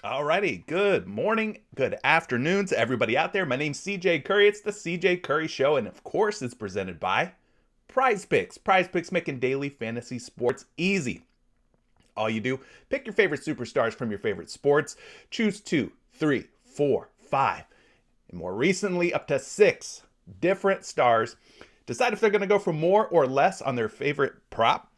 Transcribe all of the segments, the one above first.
Alrighty, good morning, good afternoon to everybody out there. My name's CJ Curry. It's the CJ Curry Show, and of course, it's presented by PrizePicks. PrizePicks making daily fantasy sports easy. All you do, pick your favorite superstars from your favorite sports, choose two, three, four, five, and more recently, up to six different stars. Decide if they're going to go for more or less on their favorite prop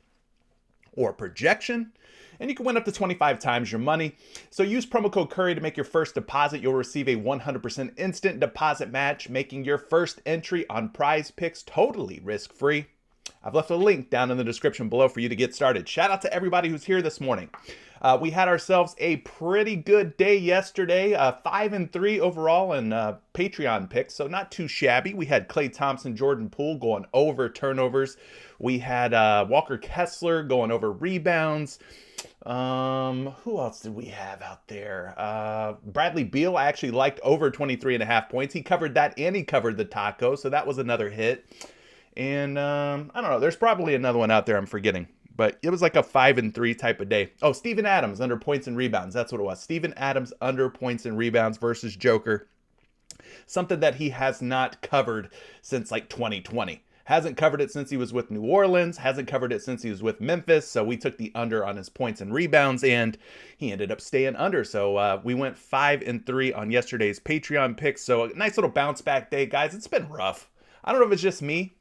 or projection, and you can win up to 25 times your money. So use promo code Curry to make your first deposit. You'll receive a 100% instant deposit match, making your first entry on Prize Picks totally risk-free. I've left a link down in the description below for you to get started. Shout out to everybody who's here this morning. We had ourselves a pretty good day yesterday, 5-3 overall in Patreon picks, so not too shabby. We had Klay Thompson, Jordan Poole going over turnovers. We had Walker Kessler going over rebounds. Who else did we have out there? Bradley Beal, I actually liked over 23.5 points. He covered that and he covered the taco, so that was another hit. And I don't know, there's probably another one out there I'm forgetting. But it was like a 5-3 type of day. Oh, Steven Adams under points and rebounds. That's what it was. Steven Adams under points and rebounds versus Joker. Something that he has not covered since like 2020. Hasn't covered it since he was with New Orleans. Hasn't covered it since he was with Memphis. So we took the under on his points and rebounds, and he ended up staying under. So we went 5-3 on yesterday's Patreon picks. So a nice little bounce back day, guys. It's been rough. I don't know if it's just me.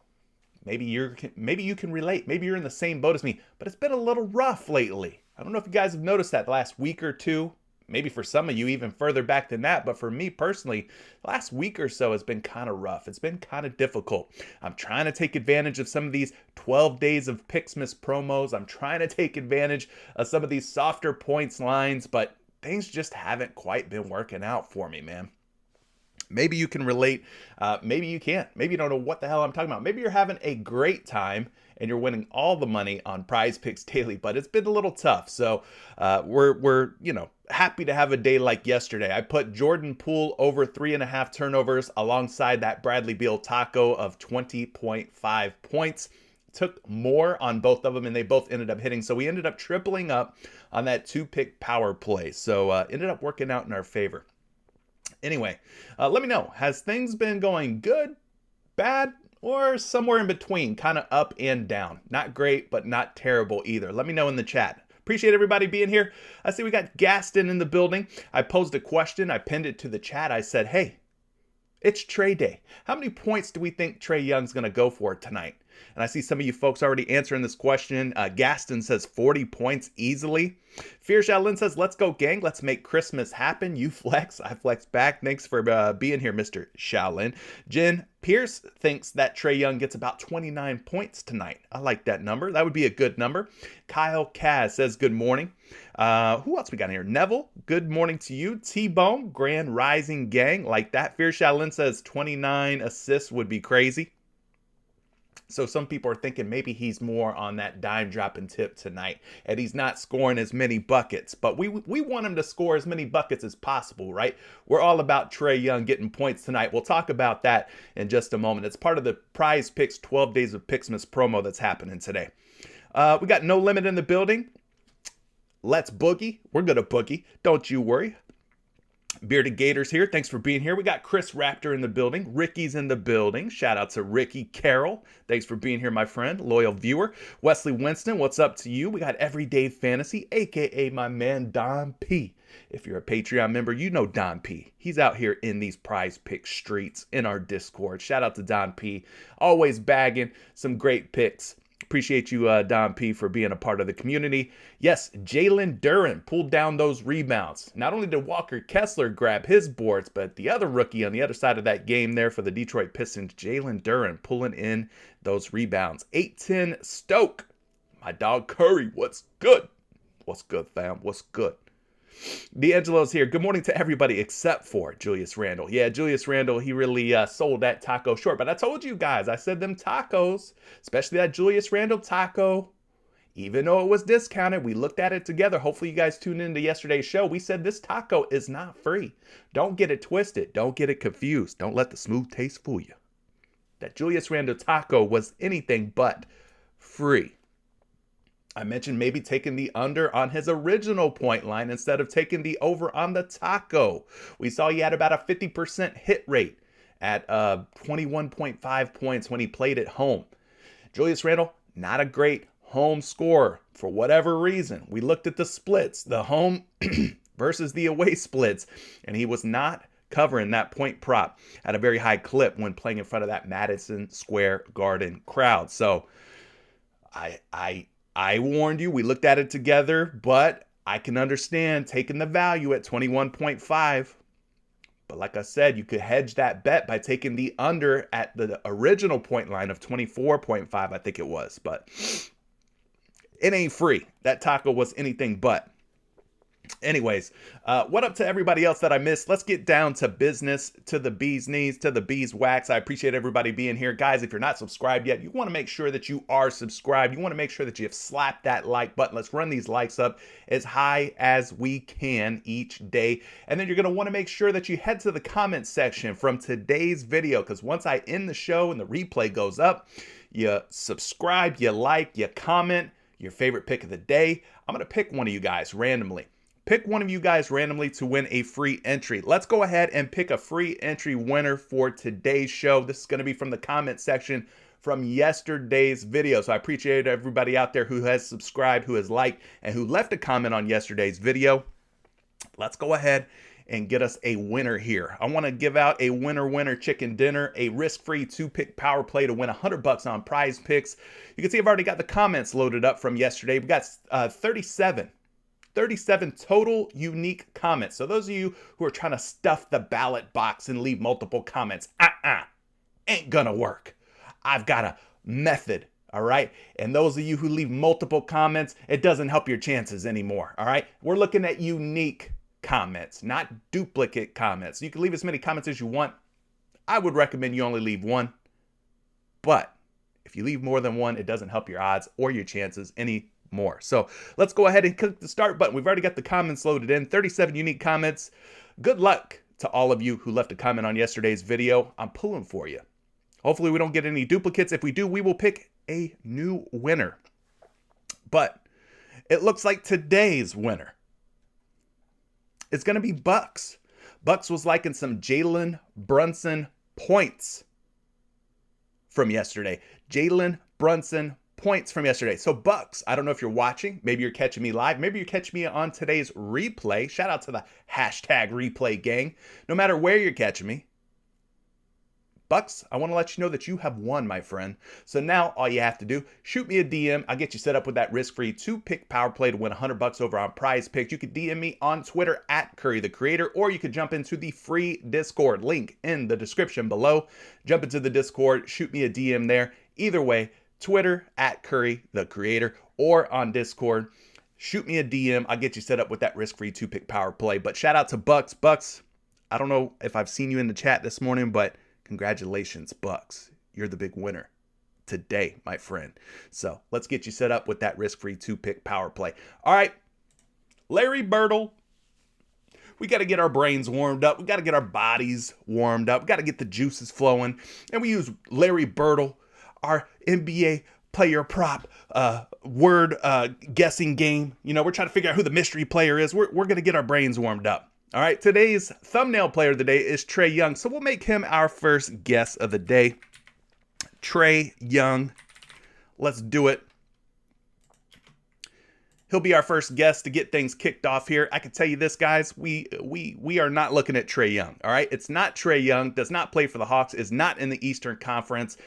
Maybe you can relate. Maybe you're in the same boat as me, but it's been a little rough lately. I don't know if you guys have noticed that the last week or two. Maybe for some of you even further back than that, but for me personally, the last week or so has been kind of rough. It's been kind of difficult. I'm trying to take advantage of some of these 12 days of Picksmas promos. I'm trying to take advantage of some of these softer points lines, but things just haven't quite been working out for me, man. Maybe you can relate. Maybe you can't. Maybe you don't know what the hell I'm talking about. Maybe you're having a great time and you're winning all the money on Prize Picks Daily, but it's been a little tough. So we're happy to have a day like yesterday. I put Jordan Poole over 3.5 turnovers alongside that Bradley Beal taco of 20.5 points. Took more on both of them, and they both ended up hitting. So we ended up tripling up on that 2-pick power play. So ended up working out in our favor. Anyway, let me know. Has things been going good, bad, or somewhere in between? Kind of up and down. Not great, but not terrible either. Let me know in the chat. Appreciate everybody being here. I see we got Gaston in the building. I posed a question. I pinned it to the chat. I said, hey, it's Trey Day. How many points do we think Trae Young's going to go for tonight? And I see some of you folks already answering this question. Gaston says 40 points easily. Fear Shaolin says, let's go, gang. Let's make Christmas happen. You flex. I flex back. Thanks for being here, Mr. Shaolin. Jen Pierce thinks that Trae Young gets about 29 points tonight. I like that number. That would be a good number. Kyle Kaz says, good morning. Who else we got here? Neville, good morning to you. T-Bone, Grand Rising Gang. Like that. Fear Shaolin says 29 assists would be crazy. So some people are thinking maybe he's more on that dime drop and tip tonight, and he's not scoring as many buckets. But we want him to score as many buckets as possible, right? We're all about Trae Young getting points tonight. We'll talk about that in just a moment. It's part of the Prize Picks 12 Days of Picksmas promo that's happening today. We got No Limit in the building. Let's boogie. We're going to boogie. Don't you worry. Bearded Gators here. Thanks for being here. We got Chris Raptor in the building. Ricky's in the building. Shout out to Ricky Carroll. Thanks for being here, my friend. Loyal viewer. Wesley Winston, what's up to you? We got Everyday Fantasy, a.k.a. my man Don P. If you're a Patreon member, you know Don P. He's out here in these Prize Pick streets in our Discord. Shout out to Don P. Always bagging some great picks. Appreciate you, Don P, for being a part of the community. Yes, Jalen Duren pulled down those rebounds. Not only did Walker Kessler grab his boards, but the other rookie on the other side of that game there for the Detroit Pistons, Jalen Duren, pulling in those rebounds. 8-10 Stoke. My dog Curry, what's good? What's good, fam? What's good? D'Angelo's here. Good morning to everybody except for Julius Randle. Yeah, Julius Randle, he really sold that taco short. But I told you guys, I said them tacos, especially that Julius Randle taco, even though it was discounted, we looked at it together. Hopefully you guys tuned into yesterday's show. We said this taco is not free. Don't get it twisted. Don't get it confused. Don't let the smooth taste fool you. That Julius Randle taco was anything but free. I mentioned maybe taking the under on his original point line instead of taking the over on the taco. We saw he had about a 50% hit rate at 21.5 points when he played at home. Julius Randle, not a great home scorer for whatever reason. We looked at the splits, the home versus the away splits, and he was not covering that point prop at a very high clip when playing in front of that Madison Square Garden crowd. So I warned you. We looked at it together, but I can understand taking the value at 21.5. But like I said, you could hedge that bet by taking the under at the original point line of 24.5, I think it was. But it ain't free. That taco was anything but. Anyways, what up to everybody else that I missed? Let's get down to business, to the bee's knees, to the bee's wax. I appreciate everybody being here. Guys, if you're not subscribed yet, you want to make sure that you are subscribed. You want to make sure that you have slapped that like button. Let's run these likes up as high as we can each day. And then you're going to want to make sure that you head to the comment section from today's video, because once I end the show and the replay goes up, you subscribe, you like, you comment your favorite pick of the day. I'm going to pick one of you guys randomly. Pick one of you guys randomly to win a free entry. Let's go ahead and pick a free entry winner for today's show. This is going to be from the comment section from yesterday's video. So I appreciate everybody out there who has subscribed, who has liked, and who left a comment on yesterday's video. Let's go ahead and get us a winner here. I want to give out a winner chicken dinner, a risk-free 2-pick power play to win $100 on PrizePicks. You can see I've already got the comments loaded up from yesterday. We got 37 total unique comments. So those of you who are trying to stuff the ballot box and leave multiple comments, ain't gonna work. I've got a method, all right? And those of you who leave multiple comments, it doesn't help your chances anymore, all right? We're looking at unique comments, not duplicate comments. You can leave as many comments as you want. I would recommend you only leave one, but if you leave more than one, it doesn't help your odds or your chances any more. So let's go ahead and click the start button. We've already got the comments loaded in, 37 unique comments. Good luck to all of you who left a comment on yesterday's video. I'm pulling for you. Hopefully we don't get any duplicates. If we do, we will pick a new winner. But it looks like today's winner is going to be Bucks. Bucks was liking some Jalen Brunson points from yesterday. Jalen Brunson points from yesterday. So Bucks, I don't know if you're watching, maybe you're catching me live, maybe you're catching me on today's replay. Shout out to the hashtag replay gang. No matter where you're catching me, Bucks, I want to let you know that you have won, my friend. So now all you have to do, shoot me a DM. I'll get you set up with that risk-free 2-pick power play to win $100 over on PrizePicks. You could DM me on Twitter at Curry the Creator, or you could jump into the free Discord link in the description below. Jump into the Discord, shoot me a DM there. Either way, Twitter at Curry the Creator, or on Discord, shoot me a DM. I'll get you set up with that risk-free 2-pick power play. But shout out to Bucks. Bucks, I don't know if I've seen you in the chat this morning, but congratulations, Bucks. You're the big winner today, my friend. So let's get you set up with that risk-free 2-pick power play. All right, Larry Birdle. We got to get our brains warmed up. We got to get our bodies warmed up. We got to get the juices flowing. And we use Larry Birdle, our NBA player prop word guessing game. You know, we're trying to figure out who the mystery player is. We're going to get our brains warmed up. All right, today's thumbnail player of the day is Trae Young. So we'll make him our first guess of the day. Trae Young. Let's do it. He'll be our first guest to get things kicked off here. I can tell you this, guys. We are not looking at Trae Young. All right, it's not Trae Young. Does not play for the Hawks. Is not in the Eastern Conference.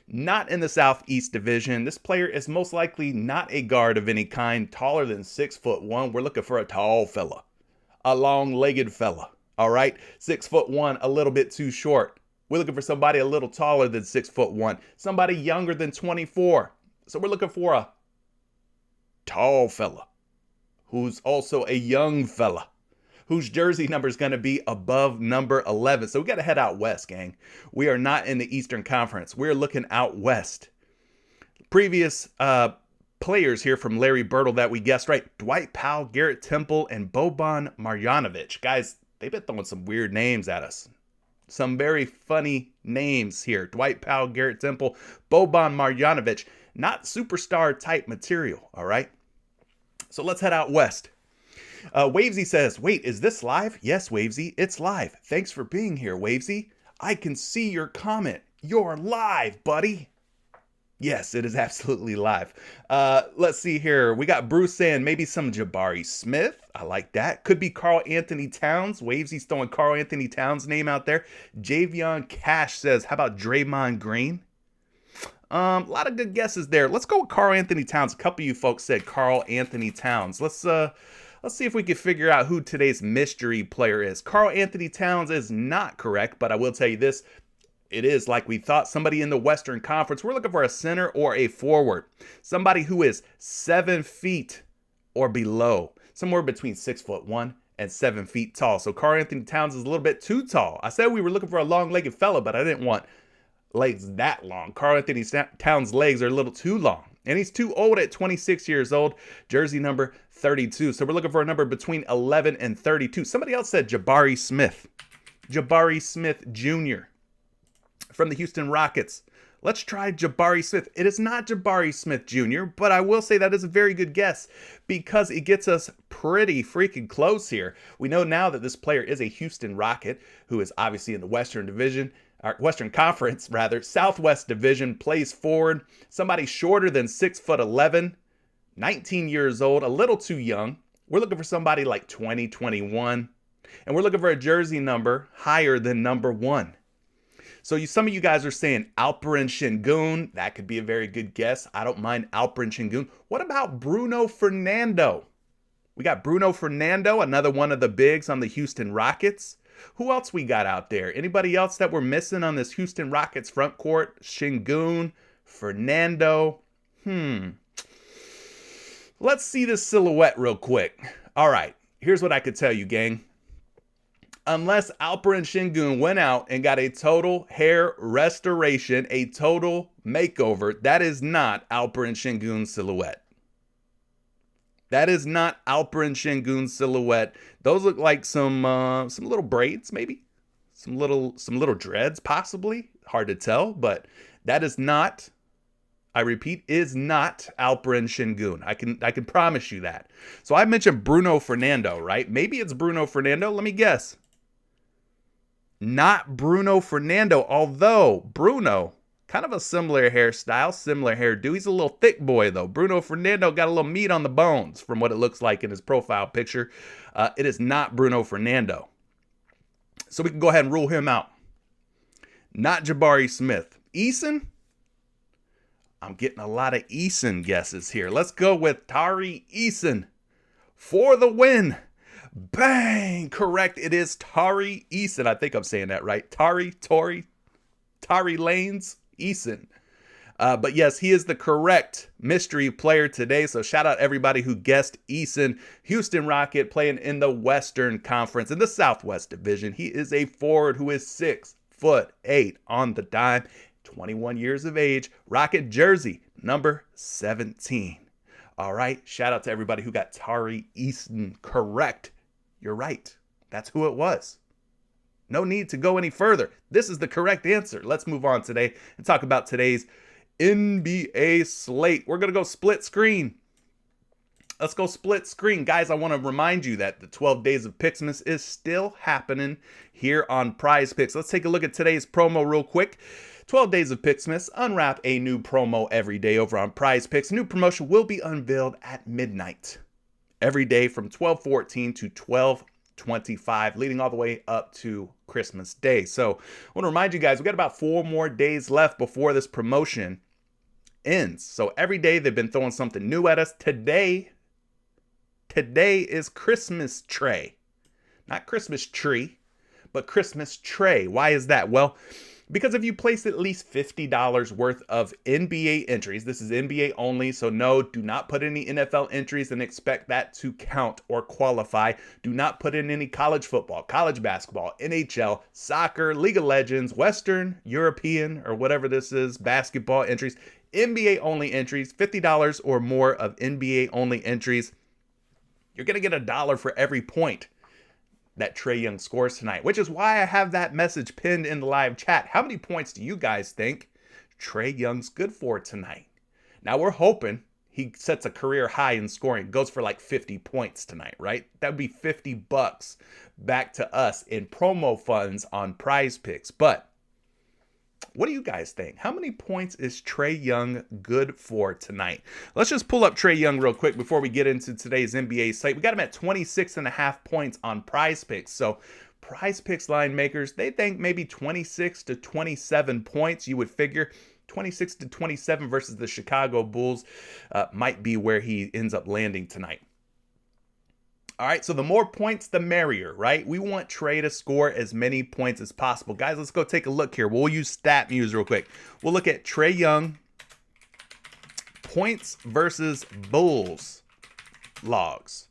Not in the Southeast Division. This player is most likely not a guard of any kind. Taller than 6'1". We're looking for a tall fella. A long-legged fella, all right? 6'1", a little bit too short. We're looking for somebody a little taller than 6'1", somebody younger than 24. So we're looking for a tall fella who's also a young fella whose jersey number is going to be above number 11. So we got to head out west, gang. We are not in the Eastern Conference. We're looking out west. Previous players here from Larry Birdle that we guessed right: Dwight Powell, Garrett Temple, and Boban Marjanovic. Guys, they've been throwing some weird names at us. Some very funny names here. Dwight Powell, Garrett Temple, Boban Marjanovic. Not superstar type material, all right? So let's head out west. Wavesy says, wait, is this live? Yes, Wavesy, it's live. Thanks for being here, Wavesy. I can see your comment. You're live, buddy. Yes, it is absolutely live. Let's see here. We got Bruce saying maybe some Jabari Smith. I like that. Could be Karl Anthony Towns. Wavesy's throwing Karl Anthony Towns' name out there. Javion Cash says, how about Draymond Green? A lot of good guesses there. Let's go with Karl Anthony Towns. A couple of you folks said Karl Anthony Towns. Let's see if we can figure out who today's mystery player is. Karl Anthony Towns is not correct, but I will tell you this. It is like we thought, somebody in the Western Conference. We're looking for a center or a forward. Somebody who is 7 feet or below. Somewhere between 6'1" and 7 feet tall. So Karl Anthony Towns is a little bit too tall. I said we were looking for a long-legged fella, but I didn't want legs that long. Karl Anthony Towns' legs are a little too long. And he's too old at 26 years old. Jersey number 32. So we're looking for a number between 11 and 32. Somebody else said Jabari Smith. Jabari Smith Jr. from the Houston Rockets. Let's try Jabari Smith. It is not Jabari Smith Jr., but I will say that is a very good guess because it gets us pretty freaking close here. We know now that this player is a Houston Rocket who is obviously in the Western Division, or Western Conference rather, Southwest Division, plays forward. Somebody shorter than 6'11", 19 years old, a little too young. We're looking for somebody like 20, 21, and we're looking for a jersey number higher than number 1. So some of you guys are saying Alperen Sengun. That could be a very good guess. I don't mind Alperen Sengun. What about Bruno Fernando? We got Bruno Fernando, another one of the bigs on the Houston Rockets. Who else we got out there? Anybody else that we're missing on this Houston Rockets front court? Sengun, Fernando. Let's see this silhouette real quick. All right, here's what I could tell you, gang. Unless Alperen Sengun went out and got a total hair restoration, a total makeover, that is not Alperen Sengun's silhouette. That is not Alperen Sengun's silhouette. Those look like some little braids, maybe some little dreads, possibly. Hard to tell, but that is not. I repeat, is not Alperen Sengun. I can promise you that. So I mentioned Bruno Fernando, right? Maybe it's Bruno Fernando. Let me guess. Not Bruno Fernando, although Bruno, kind of a similar hairstyle, similar hairdo. He's a little thick boy, though. Bruno Fernando got a little meat on the bones from what it looks like in his profile picture. It is not Bruno Fernando. So we can go ahead and rule him out. Not Jabari Smith. Eason? I'm getting a lot of Eason guesses here. Let's go with Tari Eason for the win. Bang! Correct. It is Tari Eason. I think I'm saying that right. Tari Lanez Eason. But yes, he is the correct mystery player today. So shout out everybody who guessed Eason. Houston Rocket playing in the Western Conference in the Southwest Division. He is a forward who is 6'8" on the dime, 21 years of age. Rocket jersey number 17. All right. Shout out to everybody who got Tari Eason correct. You're right. That's who it was. No need to go any further. This is the correct answer. Let's move on today and talk about today's NBA slate. We're going to go split screen. Let's go split screen. Guys, I want to remind you that the 12 Days of Picksmas is still happening here on PrizePicks. Let's take a look at today's promo real quick. 12 Days of Picksmas. Unwrap a new promo every day over on PrizePicks. New promotion will be unveiled at midnight. Every day from 12:14 to 12:25, leading all the way up to Christmas Day. So I want to remind you guys, we got about 4 more days left before this promotion ends. So every day they've been throwing something new at us. Today is Christmas tray. Not Christmas tree, but Christmas tray. Why is that? Well, because if you place at least $50 worth of NBA entries, this is NBA only, so no, do not put any NFL entries and expect that to count or qualify. Do not put in any college football, college basketball, NHL, soccer, League of Legends, Western, European, or whatever this is, basketball entries. NBA only entries, $50 or more of NBA only entries. You're going to get $1 for every point that Trae Young scores tonight, which is why I have that message pinned in the live chat. How many points do you guys think Trae Young's good for tonight? Now we're hoping he sets a career high in scoring, goes for like 50 points tonight, right? That would be $50 back to us in promo funds on PrizePicks. But what do you guys think? How many points is Trae Young good for tonight? Let's just pull up Trae Young real quick before we get into today's NBA slate. We got him at 26.5 points on PrizePicks. So PrizePicks line makers, they think maybe 26 to 27 points. You would figure 26 to 27 versus the Chicago Bulls might be where he ends up landing tonight. All right, so the more points, the merrier, right? We want Trae to score as many points as possible. Guys, let's go take a look here. We'll use StatMuse real quick. We'll look at Trae Young points versus Bulls logs.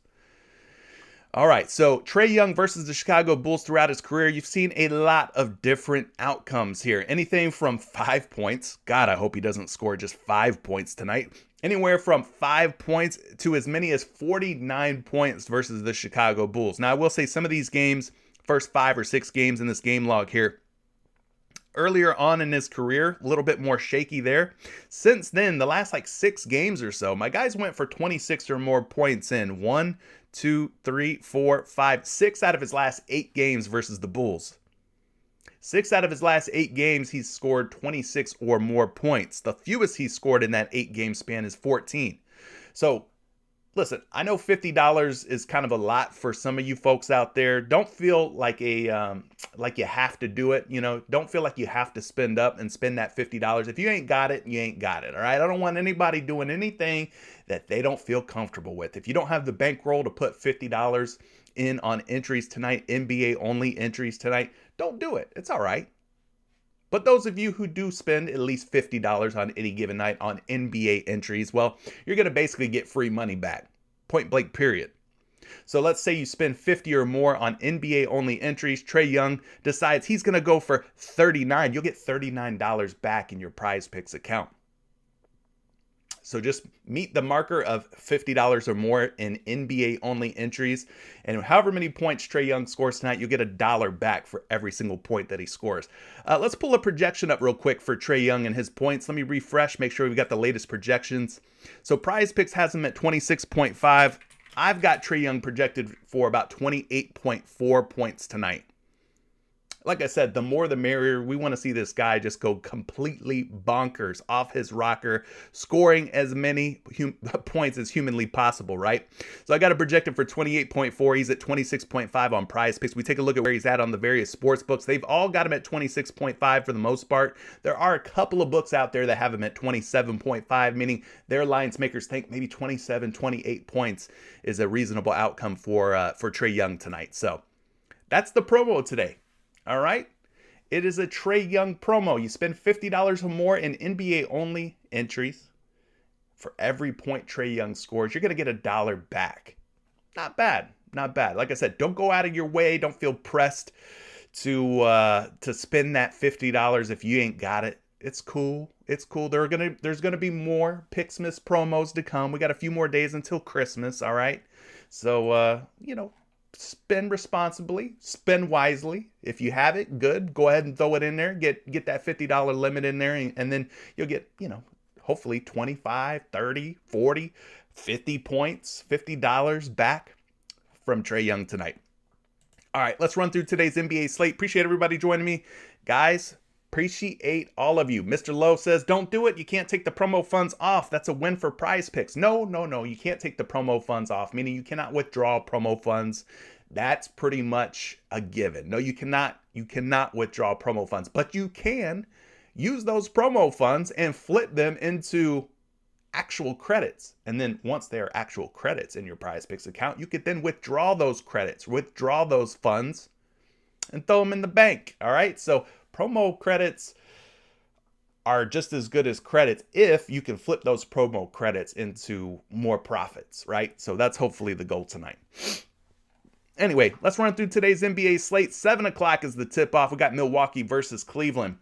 All right, so Trae Young versus the Chicago Bulls throughout his career, you've seen a lot of different outcomes here. Anything from 5 points. God, I hope he doesn't score just 5 points tonight. Anywhere from 5 points to as many as 49 points versus the Chicago Bulls. Now, I will say some of these games, first 5 or 6 games in this game log here, earlier on in his career, a little bit more shaky there. Since then, the last like 6 games or so, my guys went for 26 or more points in 1, 2, 3, 4, 5, 6 out of his last 8 games versus the Bulls. 6 out of his last 8 games, he's scored 26 or more points. The fewest he's scored in that 8-game span is 14. So, listen, I know $50 is kind of a lot for some of you folks out there. Don't feel like like you have to do it. You know, don't feel like you have to spend up and spend that $50. If you ain't got it, you ain't got it. All right. I don't want anybody doing anything that they don't feel comfortable with. If you don't have the bankroll to put $50 in on entries tonight, NBA only entries tonight, don't do it. It's all right. But those of you who do spend at least $50 on any given night on NBA entries, well, you're going to basically get free money back. Point blank, period. So let's say you spend 50 or more on NBA only entries. Trae Young decides he's going to go for 39. You'll get $39 back in your PrizePicks account. So just meet the marker of $50 or more in NBA only entries. And however many points Trae Young scores tonight, you'll get $1 back for every single point that he scores. Let's pull a projection up real quick for Trae Young and his points. Let me refresh, make sure we got the latest projections. So PrizePicks has him at 26.5. I've got Trae Young projected for about 28.4 points tonight. Like I said, the more the merrier. We want to see this guy just go completely bonkers off his rocker, scoring as many points as humanly possible, right? So I got a projected for 28.4. He's at 26.5 on PrizePicks. We take a look at where he's at on the various sports books. They've all got him at 26.5 for the most part. There are a couple of books out there that have him at 27.5, meaning their lines makers think maybe 27, 28 points is a reasonable outcome for Trae Young tonight. So that's the promo today. All right. It is a Trae Young promo. You spend $50 or more in NBA only entries. For every point Trae Young scores, you're going to get $1 back. Not bad. Not bad. Like I said, don't go out of your way. Don't feel pressed to spend that $50 if you ain't got it. It's cool. It's cool. There's gonna be more Picksmas promos to come. We got a few more days until Christmas. All right. So spend responsibly, spend wisely. If you have it, good. Go ahead and throw it in there. Get that $50 limit in there, and then you'll get, hopefully 25, 30, 40, 50 points, $50 back from Trae Young tonight. All right, let's run through today's NBA slate. Appreciate everybody joining me. Guys, appreciate all of you. Mr. Lowe says, don't do it. You can't take the promo funds off. That's a win for PrizePicks. No. You can't take the promo funds off, meaning you cannot withdraw promo funds. That's pretty much a given. No, you cannot withdraw promo funds, but you can use those promo funds and flip them into actual credits. And then once they are actual credits in your PrizePicks account, you could then withdraw those credits, withdraw those funds, and throw them in the bank. All right. So promo credits are just as good as credits if you can flip those promo credits into more profits, right? So that's hopefully the goal tonight. Anyway, let's run through today's NBA slate. 7 o'clock is the tip-off. We got Milwaukee versus Cleveland.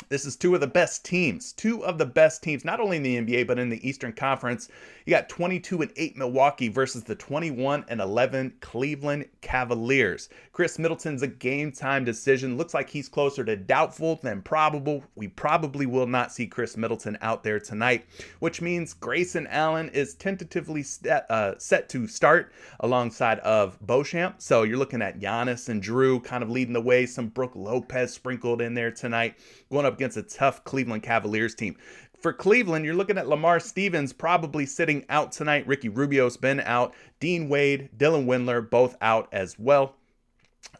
This is two of the best teams, not only in the NBA, but in the Eastern Conference. You got 22-8 Milwaukee versus the 21-11 Cleveland Cavaliers. Chris Middleton's a game time decision. Looks like he's closer to doubtful than probable. We probably will not see Chris Middleton out there tonight, which means Grayson Allen is tentatively set to start alongside of Beauchamp. So you're looking at Giannis and Drew kind of leading the way, some Brook Lopez sprinkled in there tonight, going up against a tough Cleveland Cavaliers team. For Cleveland, you're looking at Lamar Stevens probably sitting out tonight. Ricky Rubio's been out. Dean Wade, Dylan Windler, both out as well.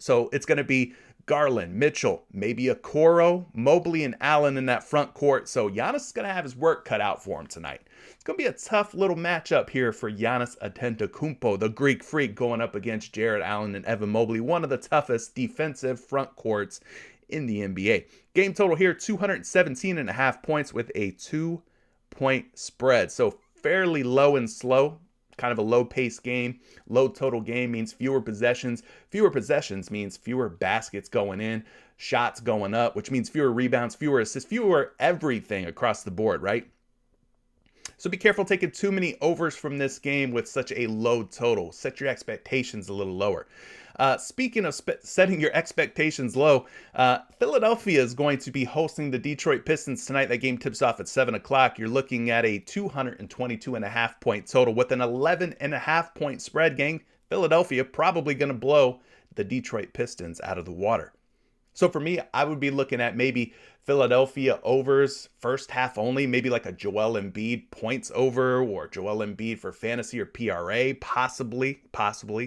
So it's going to be Garland, Mitchell, maybe Okoro, Mobley, and Allen in that front court. So Giannis is going to have his work cut out for him tonight. It's going to be a tough little matchup here for Giannis Antetokounmpo, the Greek freak, going up against Jared Allen and Evan Mobley, one of the toughest defensive front courts in the NBA. Game total here, 217.5 points with a 2-point spread. So fairly low and slow, kind of a low-paced game. Low total game means fewer possessions. Fewer possessions means fewer baskets going in, shots going up, which means fewer rebounds, fewer assists, fewer everything across the board, right? So be careful taking too many overs from this game with such a low total. Set your expectations a little lower. Speaking of setting your expectations low, Philadelphia is going to be hosting the Detroit Pistons tonight. That game tips off at 7 o'clock. You're looking at a 222.5 point total with an 11.5 point spread, gang. Philadelphia probably going to blow the Detroit Pistons out of the water. So for me, I would be looking at maybe Philadelphia overs first half only, maybe like a Joel Embiid points over or Joel Embiid for fantasy or PRA, possibly.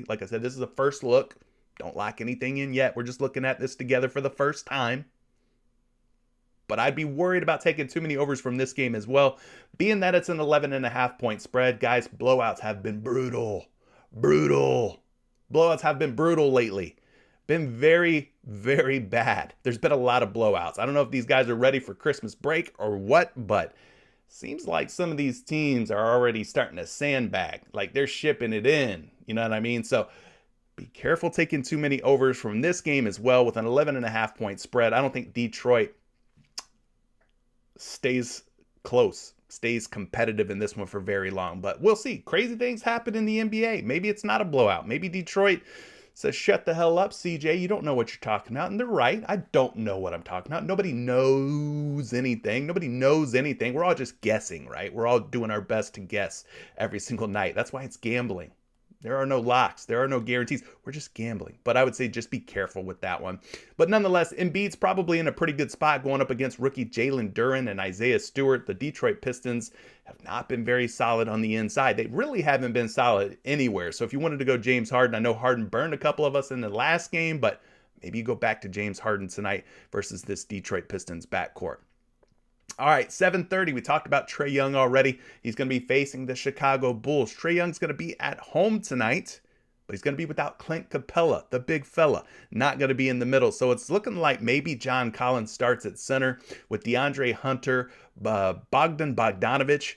Like I said, this is a first look. Don't lock anything in yet. We're just looking at this together for the first time. But I'd be worried about taking too many overs from this game as well. Being that it's an 11.5 point spread, guys, blowouts have been brutal. Blowouts have been brutal lately. Been very, very bad. There's been a lot of blowouts. I don't know if these guys are ready for Christmas break or what, but seems like some of these teams are already starting to sandbag. Like they're shipping it in. You know what I mean? So be careful taking too many overs from this game as well with an 11.5 point spread. I don't think Detroit stays close, stays competitive in this one for very long, but we'll see. Crazy things happen in the NBA. Maybe it's not a blowout. Maybe Detroit says, shut the hell up, CJ. You don't know what you're talking about. And they're right. I don't know what I'm talking about. Nobody knows anything. We're all just guessing, right? We're all doing our best to guess every single night. That's why it's gambling. There are no locks. There are no guarantees. We're just gambling. But I would say just be careful with that one. But nonetheless, Embiid's probably in a pretty good spot going up against rookie Jalen Duren and Isaiah Stewart. The Detroit Pistons have not been very solid on the inside. They really haven't been solid anywhere. So if you wanted to go James Harden, I know Harden burned a couple of us in the last game, but maybe you go back to James Harden tonight versus this Detroit Pistons backcourt. All right, 7:30. We talked about Trae Young already. He's going to be facing the Chicago Bulls. Trae Young's going to be at home tonight, but he's going to be without Clint Capella, the big fella, not going to be in the middle. So it's looking like maybe John Collins starts at center with DeAndre Hunter, Bogdan Bogdanovic,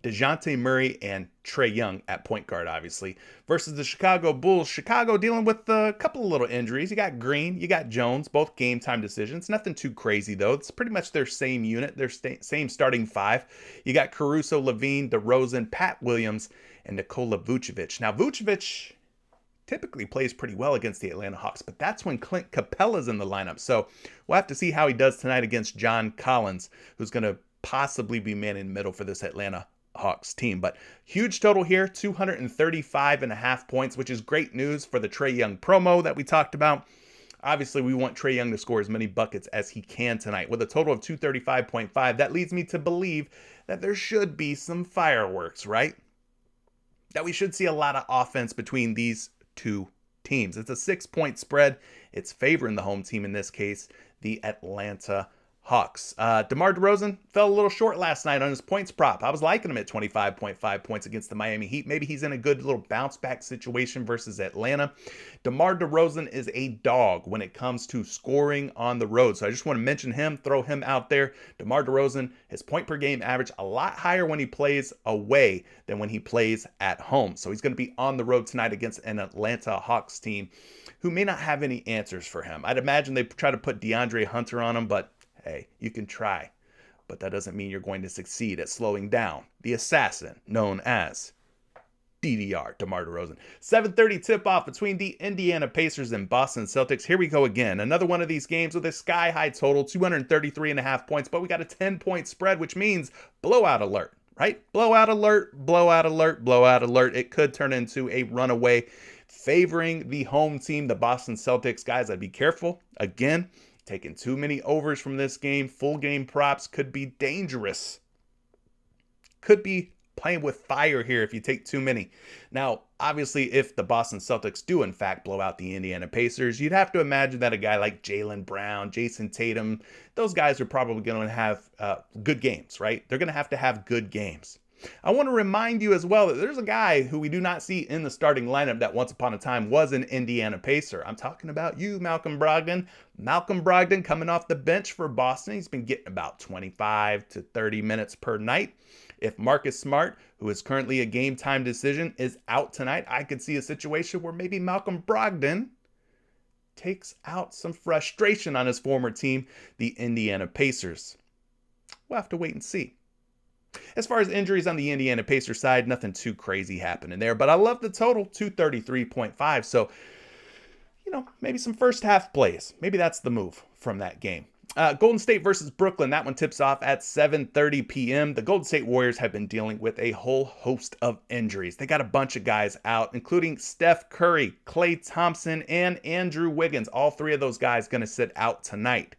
DeJounte Murray, and Trae Young at point guard, obviously, versus the Chicago Bulls. Chicago dealing with a couple of little injuries. You got Green, you got Jones, both game time decisions. Nothing too crazy, though. It's pretty much their same unit, their same starting five. You got Caruso, Levine, DeRozan, Pat Williams, and Nikola Vucevic. Now, Vucevic typically plays pretty well against the Atlanta Hawks, but that's when Clint Capella's in the lineup. So we'll have to see how he does tonight against John Collins, who's going to possibly be man in the middle for this Atlanta Hawks team. But huge total here, 235.5 points, which is great news for the Trae Young promo that we talked about. Obviously, we want Trae Young to score as many buckets as he can tonight. With a total of 235.5, that leads me to believe that there should be some fireworks, right? That we should see a lot of offense between these two teams. It's a 6-point spread. It's favoring the home team, in this case, the Atlanta Hawks. DeMar DeRozan fell a little short last night on his points prop. I was liking him at 25.5 points against the Miami Heat. Maybe he's in a good little bounce back situation versus Atlanta. DeMar DeRozan is a dog when it comes to scoring on the road. So I just want to mention him, throw him out there. DeMar DeRozan, his point per game average a lot higher when he plays away than when he plays at home. So he's going to be on the road tonight against an Atlanta Hawks team who may not have any answers for him. I'd imagine they try to put DeAndre Hunter on him, but Hey, you can try, but that doesn't mean you're going to succeed at slowing down the assassin known as DDR, DeMar DeRozan. 7:30 tip-off between the Indiana Pacers and Boston Celtics. Here we go again. Another one of these games with a sky-high total, 233.5 points, but we got a 10-point spread, which means blowout alert, right? Blowout alert, blowout alert, blowout alert. It could turn into a runaway favoring the home team, the Boston Celtics. Guys, I'd be careful. Again, taking too many overs from this game. Full game props could be dangerous. Could be playing with fire here if you take too many. Now, obviously, if the Boston Celtics do in fact blow out the Indiana Pacers, you'd have to imagine that a guy like Jaylen Brown, Jason Tatum, those guys are probably going to have good games, right? They're going to have good games. I want to remind you as well that there's a guy who we do not see in the starting lineup that once upon a time was an Indiana Pacer. I'm talking about you, Malcolm Brogdon. Malcolm Brogdon coming off the bench for Boston. He's been getting about 25 to 30 minutes per night. If Marcus Smart, who is currently a game time decision, is out tonight, I could see a situation where maybe Malcolm Brogdon takes out some frustration on his former team, the Indiana Pacers. We'll have to wait and see. As far as injuries on the Indiana Pacers side, nothing too crazy happening there, but I love the total, 233.5. So, maybe some first half plays. Maybe that's the move from that game. Golden State versus Brooklyn. That one tips off at 7:30 p.m. The Golden State Warriors have been dealing with a whole host of injuries. They got a bunch of guys out, including Steph Curry, Klay Thompson, and Andrew Wiggins. All three of those guys going to sit out tonight.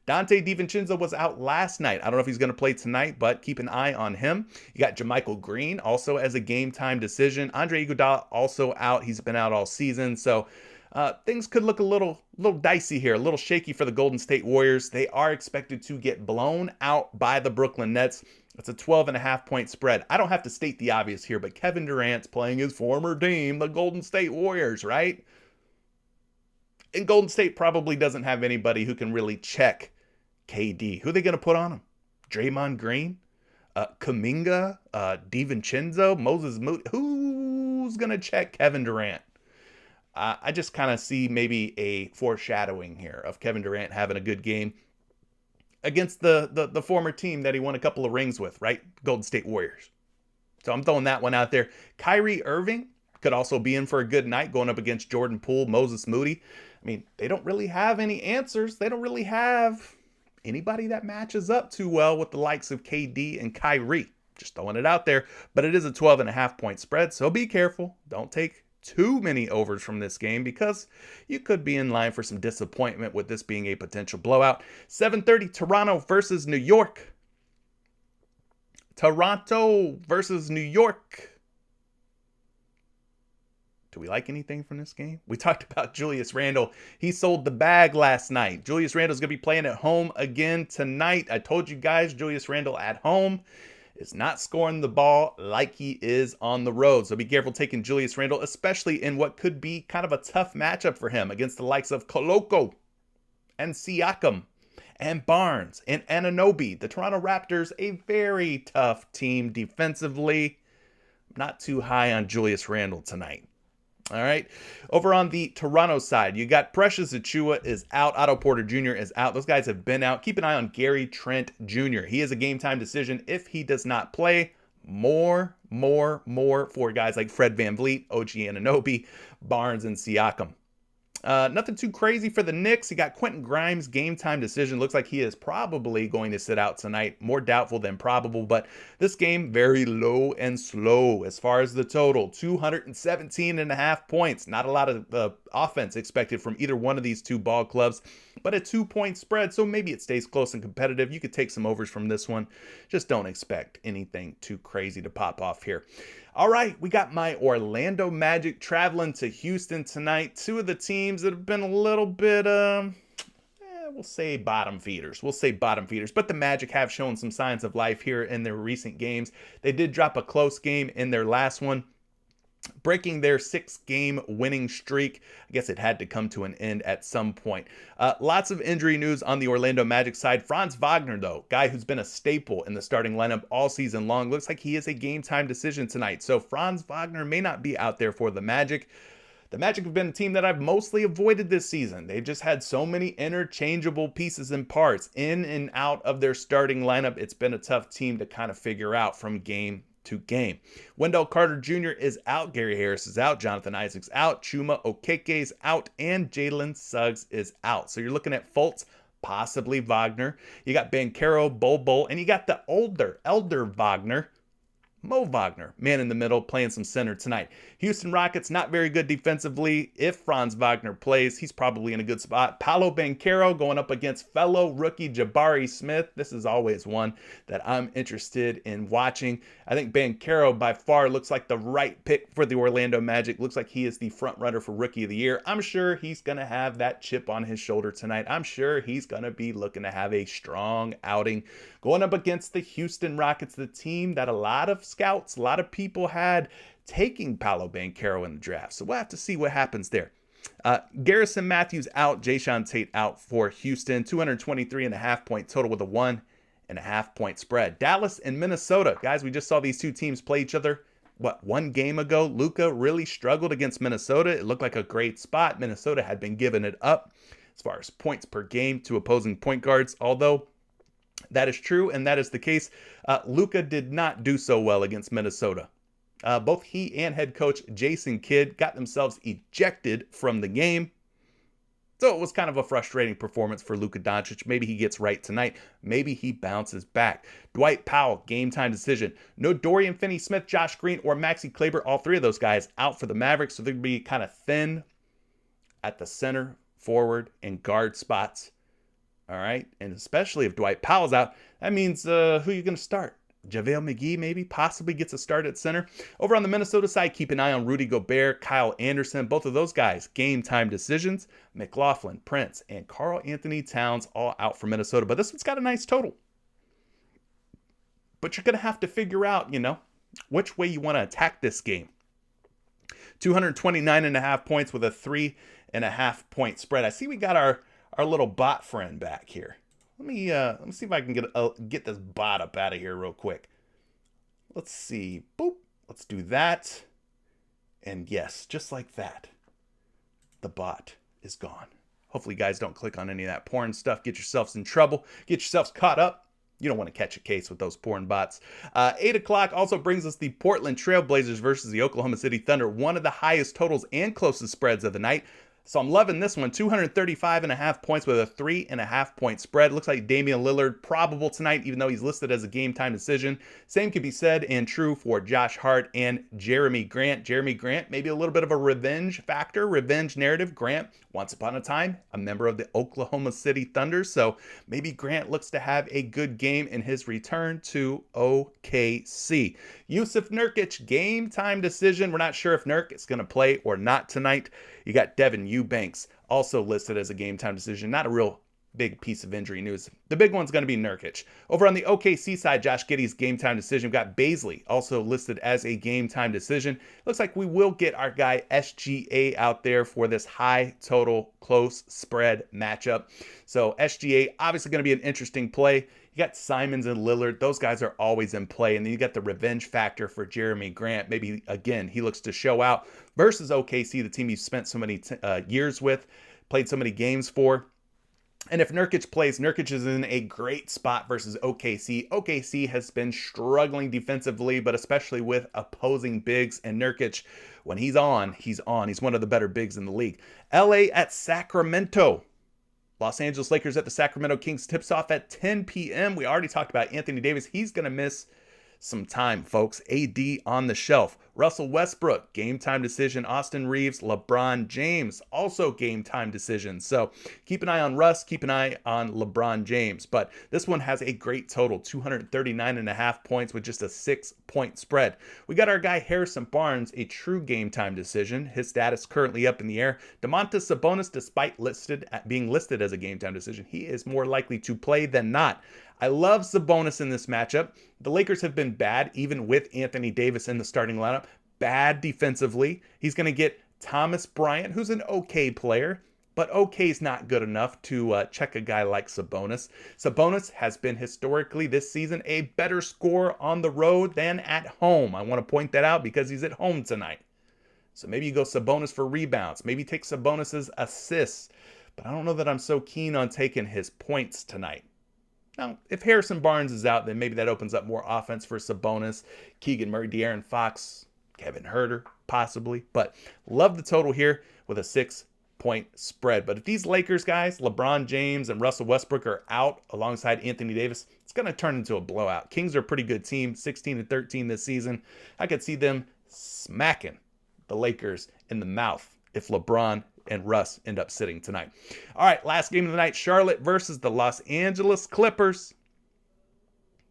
Dante DiVincenzo was out last night. I don't know if he's going to play tonight, but keep an eye on him. You got JaMychal Green also as a game time decision. Andre Iguodala also out. He's been out all season. So things could look a little dicey here, a little shaky for the Golden State Warriors. They are expected to get blown out by the Brooklyn Nets. It's a 12.5-point spread. I don't have to state the obvious here, but Kevin Durant's playing his former team, the Golden State Warriors, right? And Golden State probably doesn't have anybody who can really check KD. Who are they going to put on him? Draymond Green? Kuminga? DiVincenzo? Moses Moody? Who's going to check Kevin Durant? I just kind of see maybe a foreshadowing here of Kevin Durant having a good game against the former team that he won a couple of rings with, right? Golden State Warriors. So I'm throwing that one out there. Kyrie Irving could also be in for a good night going up against Jordan Poole, Moses Moody. I mean, they don't really have any answers. They don't really have anybody that matches up too well with the likes of KD and Kyrie. Just throwing it out there. But it is a 12.5-point spread, so be careful. Don't take too many overs from this game because you could be in line for some disappointment with this being a potential blowout. 7:30, Toronto versus New York. Toronto versus New York. Do we like anything from this game? We talked about Julius Randle. He sold the bag last night. Julius Randle's going to be playing at home again tonight. I told you guys, Julius Randle at home is not scoring the ball like he is on the road. So be careful taking Julius Randle, especially in what could be kind of a tough matchup for him against the likes of Koloko and Siakam and Barnes and Anunoby. The Toronto Raptors, a very tough team defensively. Not too high on Julius Randle tonight. All right. Over on the Toronto side, you got Precious Achiuwa is out. Otto Porter Jr. is out. Those guys have been out. Keep an eye on Gary Trent Jr. He is a game time decision if he does not play. More for guys like Fred VanVleet, OG Anunoby, Barnes, and Siakam. Nothing too crazy for the Knicks. You got Quentin Grimes, game time decision. Looks like he is probably going to sit out tonight. More doubtful than probable, but this game very low and slow as far as the total. 217.5 points. Not a lot of offense expected from either one of these two ball clubs, but a 2-point spread, so maybe it stays close and competitive. You could take some overs from this one. Just don't expect anything too crazy to pop off here. All right, we got my Orlando Magic traveling to Houston tonight. Two of the teams that have been a little bit, we'll say bottom feeders. But the Magic have shown some signs of life here in their recent games. They did drop a close game in their last one, breaking their 6-game winning streak. I guess it had to come to an end at some point. Lots of injury news on the Orlando Magic side. Franz Wagner, though, guy who's been a staple in the starting lineup all season long, looks like he is a game time decision tonight. So Franz Wagner may not be out there for the Magic. The Magic have been a team that I've mostly avoided this season. They've just had so many interchangeable pieces and parts in and out of their starting lineup. It's been a tough team to kind of figure out from game to game. Wendell Carter Jr. is out. Gary Harris is out. Jonathan Isaac's out. Chuma Okeke's out. And Jalen Suggs is out. So you're looking at Fultz, possibly Wagner. You got Banchero, Bol, and you got the elder Wagner, Mo Wagner, man in the middle, playing some center tonight. Houston Rockets, not very good defensively. If Franz Wagner plays, he's probably in a good spot. Paolo Banchero going up against fellow rookie Jabari Smith. This is always one that I'm interested in watching. I think Banchero by far looks like the right pick for the Orlando Magic. Looks like he is the front runner for Rookie of the Year. I'm sure he's going to have that chip on his shoulder tonight. I'm sure he's going to be looking to have a strong outing going up against the Houston Rockets, the team that a lot of scouts, a lot of people had taking Paolo Banchero in the draft. So we'll have to see what happens there. Garrison Matthews out, Jayshawn Tate out for Houston. 223.5 point total with a 1.5 point spread. Dallas and Minnesota. Guys, we just saw these two teams play each other, one game ago. Luka really struggled against Minnesota. It looked like a great spot. Minnesota had been giving it up as far as points per game to opposing point guards, although that is true, and that is the case. Luka did not do so well against Minnesota. Both he and head coach Jason Kidd got themselves ejected from the game. So it was kind of a frustrating performance for Luka Doncic. Maybe he gets right tonight. Maybe he bounces back. Dwight Powell, game time decision. No Dorian Finney-Smith, Josh Green, or Maxi Kleber. All three of those guys out for the Mavericks. So they're going to be kind of thin at the center, forward, and guard spots. All right, and especially if Dwight Powell's out, that means who are you going to start? JaVale McGee maybe possibly gets a start at center. Over on the Minnesota side, keep an eye on Rudy Gobert, Kyle Anderson. Both of those guys, game time decisions. McLaughlin, Prince, and Karl Anthony Towns all out for Minnesota. But this one's got a nice total. But you're going to have to figure out, which way you want to attack this game. 229.5 points with a 3.5 point spread. I see we got our little bot friend back here. Let me see if I can get this bot up out of here real quick. Let's see. Boop. Let's do that. And yes, just like that, the bot is gone. Hopefully you guys don't click on any of that porn stuff. Get yourselves in trouble. Get yourselves caught up. You don't want to catch a case with those porn bots. 8 o'clock also brings us the Portland Trail Blazers versus the Oklahoma City Thunder. One of the highest totals and closest spreads of the night. So I'm loving this one. 235.5 points with a 3.5 point spread. Looks like Damian Lillard probable tonight, even though he's listed as a game time decision. Same could be said and true for Josh Hart and Jeremy Grant. Jeremy Grant, maybe a little bit of a revenge factor, revenge narrative. Grant, once upon a time, a member of the Oklahoma City Thunder. So maybe Grant looks to have a good game in his return to OKC. Yusuf Nurkic, game time decision. We're not sure if Nurk is going to play or not tonight. You got Devin Eubanks also listed as a game time decision. Not a real big piece of injury news. The big one's going to be Nurkic. Over on the OKC side, Josh Giddey's game time decision. We've got Baisley also listed as a game time decision. Looks like we will get our guy SGA out there for this high total close spread matchup. So SGA obviously going to be an interesting play. You got Simons and Lillard. Those guys are always in play. And then you got the revenge factor for Jeremy Grant. Maybe, again, he looks to show out versus OKC, the team you've spent so many years with, played so many games for. And if Nurkic plays, Nurkic is in a great spot versus OKC. OKC has been struggling defensively, but especially with opposing bigs. And Nurkic, when he's on, he's on. He's one of the better bigs in the league. LA at Sacramento. Los Angeles Lakers at the Sacramento Kings tips off at 10 p.m. We already talked about Anthony Davis. He's going to miss some time, folks. AD on the shelf. Russell Westbrook, game time decision. Austin Reeves, LeBron James, also game time decision. So keep an eye on Russ, keep an eye on LeBron James. But this one has a great total, 239.5 points with just a 6-point spread. We got our guy Harrison Barnes, a true game time decision. His status currently up in the air. Domantas Sabonis, despite being listed as a game time decision, he is more likely to play than not. I love Sabonis in this matchup. The Lakers have been bad, even with Anthony Davis in the starting lineup. Bad defensively. He's going to get Thomas Bryant, who's an okay player, but okay is not good enough to check a guy like Sabonis. Sabonis has been historically this season a better scorer on the road than at home. I want to point that out because he's at home tonight. So maybe you go Sabonis for rebounds. Maybe take Sabonis's assists. But I don't know that I'm so keen on taking his points tonight. Now, if Harrison Barnes is out, then maybe that opens up more offense for Sabonis, Keegan Murray, De'Aaron Fox, Kevin Huerter, possibly. But love the total here with a 6-point spread. But if these Lakers guys, LeBron James and Russell Westbrook, are out alongside Anthony Davis, it's going to turn into a blowout. Kings are a pretty good team, 16-13 this season. I could see them smacking the Lakers in the mouth if LeBron and Russ end up sitting tonight. All right, last game of the night, Charlotte versus the Los Angeles Clippers.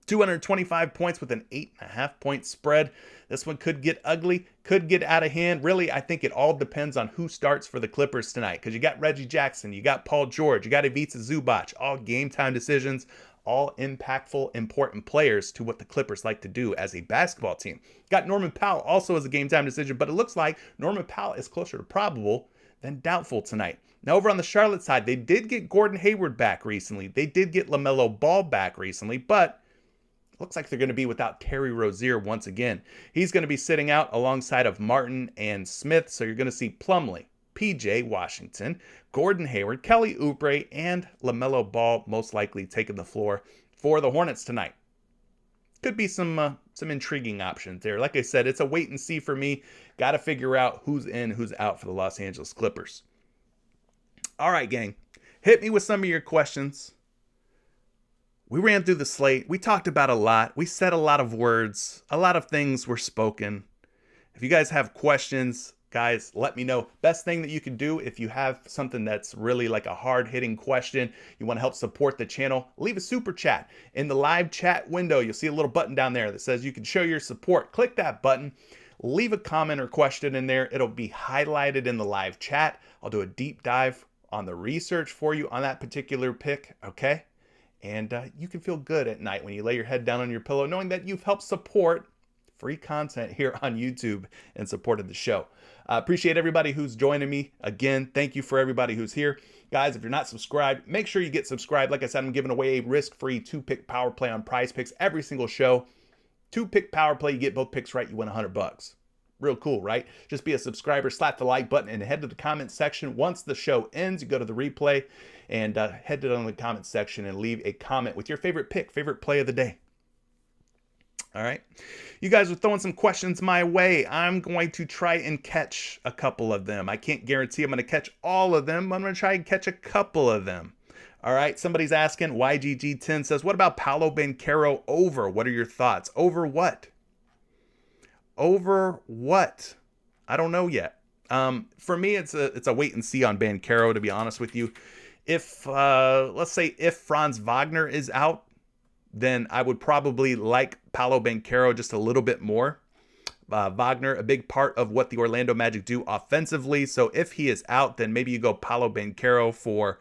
225 points with an 8.5-point spread. This one could get ugly, could get out of hand. Really, I think it all depends on who starts for the Clippers tonight, because you got Reggie Jackson, you got Paul George, you got Ivica Zubac, all game time decisions, all impactful, important players to what the Clippers like to do as a basketball team. Got Norman Powell also as a game time decision, but it looks like Norman Powell is closer to probable than doubtful tonight. Now over on the Charlotte side, they did get Gordon Hayward back recently. They did get LaMelo Ball back recently, but it looks like they're going to be without Terry Rozier once again. He's going to be sitting out alongside of Martin and Smith, so you're going to see Plumlee, PJ Washington, Gordon Hayward, Kelly Oubre, and LaMelo Ball most likely taking the floor for the Hornets tonight. Could be some intriguing options there. Like I said, it's a wait and see for me. Got to figure out who's in, who's out for the Los Angeles Clippers. All right, gang. Hit me with some of your questions. We ran through the slate. We talked about a lot. We said a lot of words. A lot of things were spoken. If you guys have questions, guys, let me know. Best thing that you can do if you have something that's really like a hard-hitting question, you want to help support the channel, leave a super chat. In the live chat window, you'll see a little button down there that says you can show your support. Click that button. Leave a comment or question in there. It'll be highlighted in the live chat. I'll do a deep dive on the research for you on that particular pick, okay? And you can feel good at night when you lay your head down on your pillow knowing that you've helped support free content here on YouTube and supported the show. Appreciate everybody who's joining me. Again, thank you for everybody who's here. Guys, if you're not subscribed, make sure you get subscribed. Like I said, I'm giving away a risk-free 2-pick power play on PrizePicks every single show. 2-pick power play, you get both picks right, you win $100. Real cool, right? Just be a subscriber, slap the like button, and head to the comment section. Once the show ends, you go to the replay and head to the comment section and leave a comment with your favorite pick, favorite play of the day. All right. You guys are throwing some questions my way. I'm going to try and catch a couple of them. I can't guarantee I'm going to catch all of them. I'm going to try and catch a couple of them. All right. Somebody's asking, YGG10 says, what about Paolo Banchero over? What are your thoughts? Over what? Over what? I don't know yet. For me, it's a wait and see on Banchero, to be honest with you. If, let's say if Franz Wagner is out, then I would probably like Paolo Banchero just a little bit more. Wagner, a big part of what the Orlando Magic do offensively. So if he is out, then maybe you go Paolo Banchero for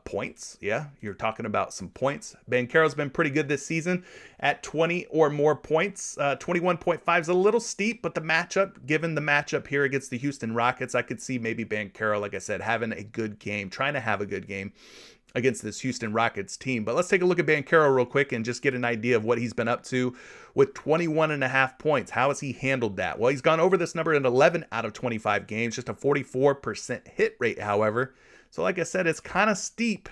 points. Yeah, you're talking about some points. Banchero's been pretty good this season at 20 or more points. 21.5 is a little steep, but given the matchup here against the Houston Rockets, I could see maybe Banchero, like I said, having a good game, trying to have a good game against this Houston Rockets team. But let's take a look at Banchero real quick and just get an idea of what he's been up to with 21.5 points. How has he handled that? Well, he's gone over this number in 11 out of 25 games, just a 44% hit rate, however. So like I said, it's kind of steep.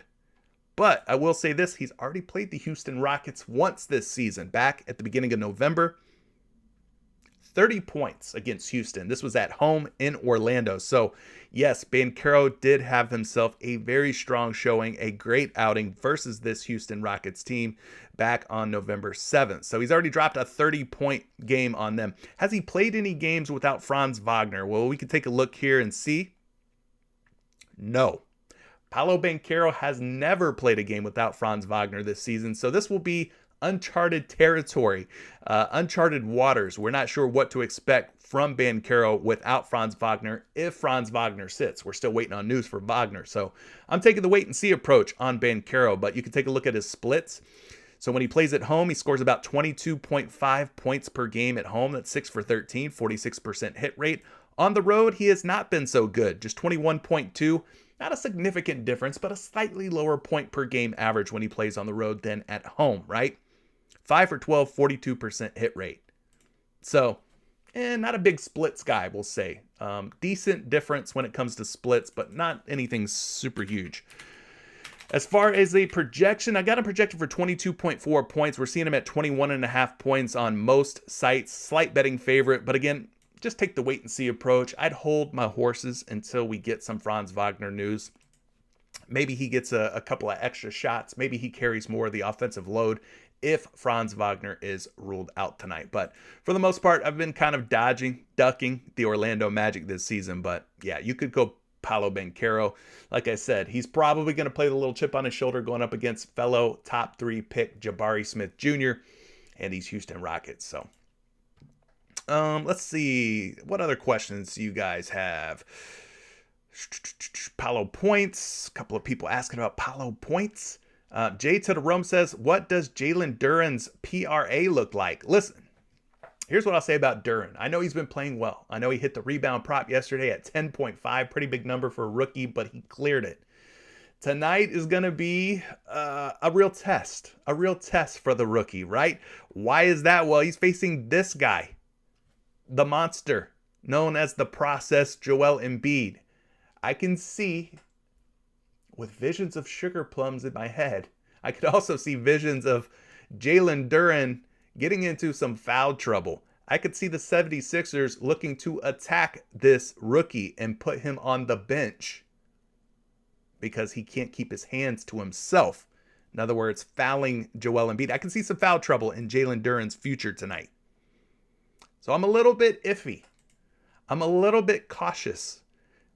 But I will say this, he's already played the Houston Rockets once this season, back at the beginning of November. 30 points against Houston. This was at home in Orlando. So yes, Banchero did have himself a very strong showing, a great outing versus this Houston Rockets team back on November 7th. So he's already dropped a 30-point game on them. Has he played any games without Franz Wagner? Well, we can take a look here and see. No. Paolo Banchero has never played a game without Franz Wagner this season. So this will be uncharted territory, uncharted waters. We're not sure what to expect from Banchero without Franz Wagner if Franz Wagner sits. We're still waiting on news for Wagner. So I'm taking the wait and see approach on Banchero, but you can take a look at his splits. So when he plays at home, he scores about 22.5 points per game at home. That's 6 for 13, 46% hit rate. On the road, he has not been so good, just 21.2. Not a significant difference, but a slightly lower point per game average when he plays on the road than at home, right? 5 for 12, 42% hit rate. So not a big splits guy, we'll say. Decent difference when it comes to splits, but not anything super huge. As far as a projection, I got him projected for 22.4 points. We're seeing him at 21.5 points on most sites. Slight betting favorite, but again, just take the wait and see approach. I'd hold my horses until we get some Franz Wagner news. Maybe he gets a couple of extra shots. Maybe he carries more of the offensive load if Franz Wagner is ruled out tonight. But for the most part, I've been kind of ducking the Orlando Magic this season. But yeah, you could go Paolo Banchero. Like I said, he's probably going to play the little chip on his shoulder going up against fellow top 3 pick Jabari Smith Jr. and these Houston Rockets. So let's see. What other questions do you guys have? Paolo points. A couple of people asking about Paolo points. Jay to the Rome says, what does Jalen Duren's PRA look like? Listen, here's what I'll say about Duren. I know he's been playing well. I know he hit the rebound prop yesterday at 10.5. Pretty big number for a rookie, but he cleared it. Tonight is going to be a real test. A real test for the rookie, right? Why is that? Well, he's facing this guy, the monster, known as the process, Joel Embiid. I can see, with visions of sugar plums in my head, I could also see visions of Jalen Duren getting into some foul trouble. I could see the 76ers looking to attack this rookie and put him on the bench because he can't keep his hands to himself. In other words, fouling Joel Embiid. I can see some foul trouble in Jalen Duren's future tonight. So I'm a little bit iffy. I'm a little bit cautious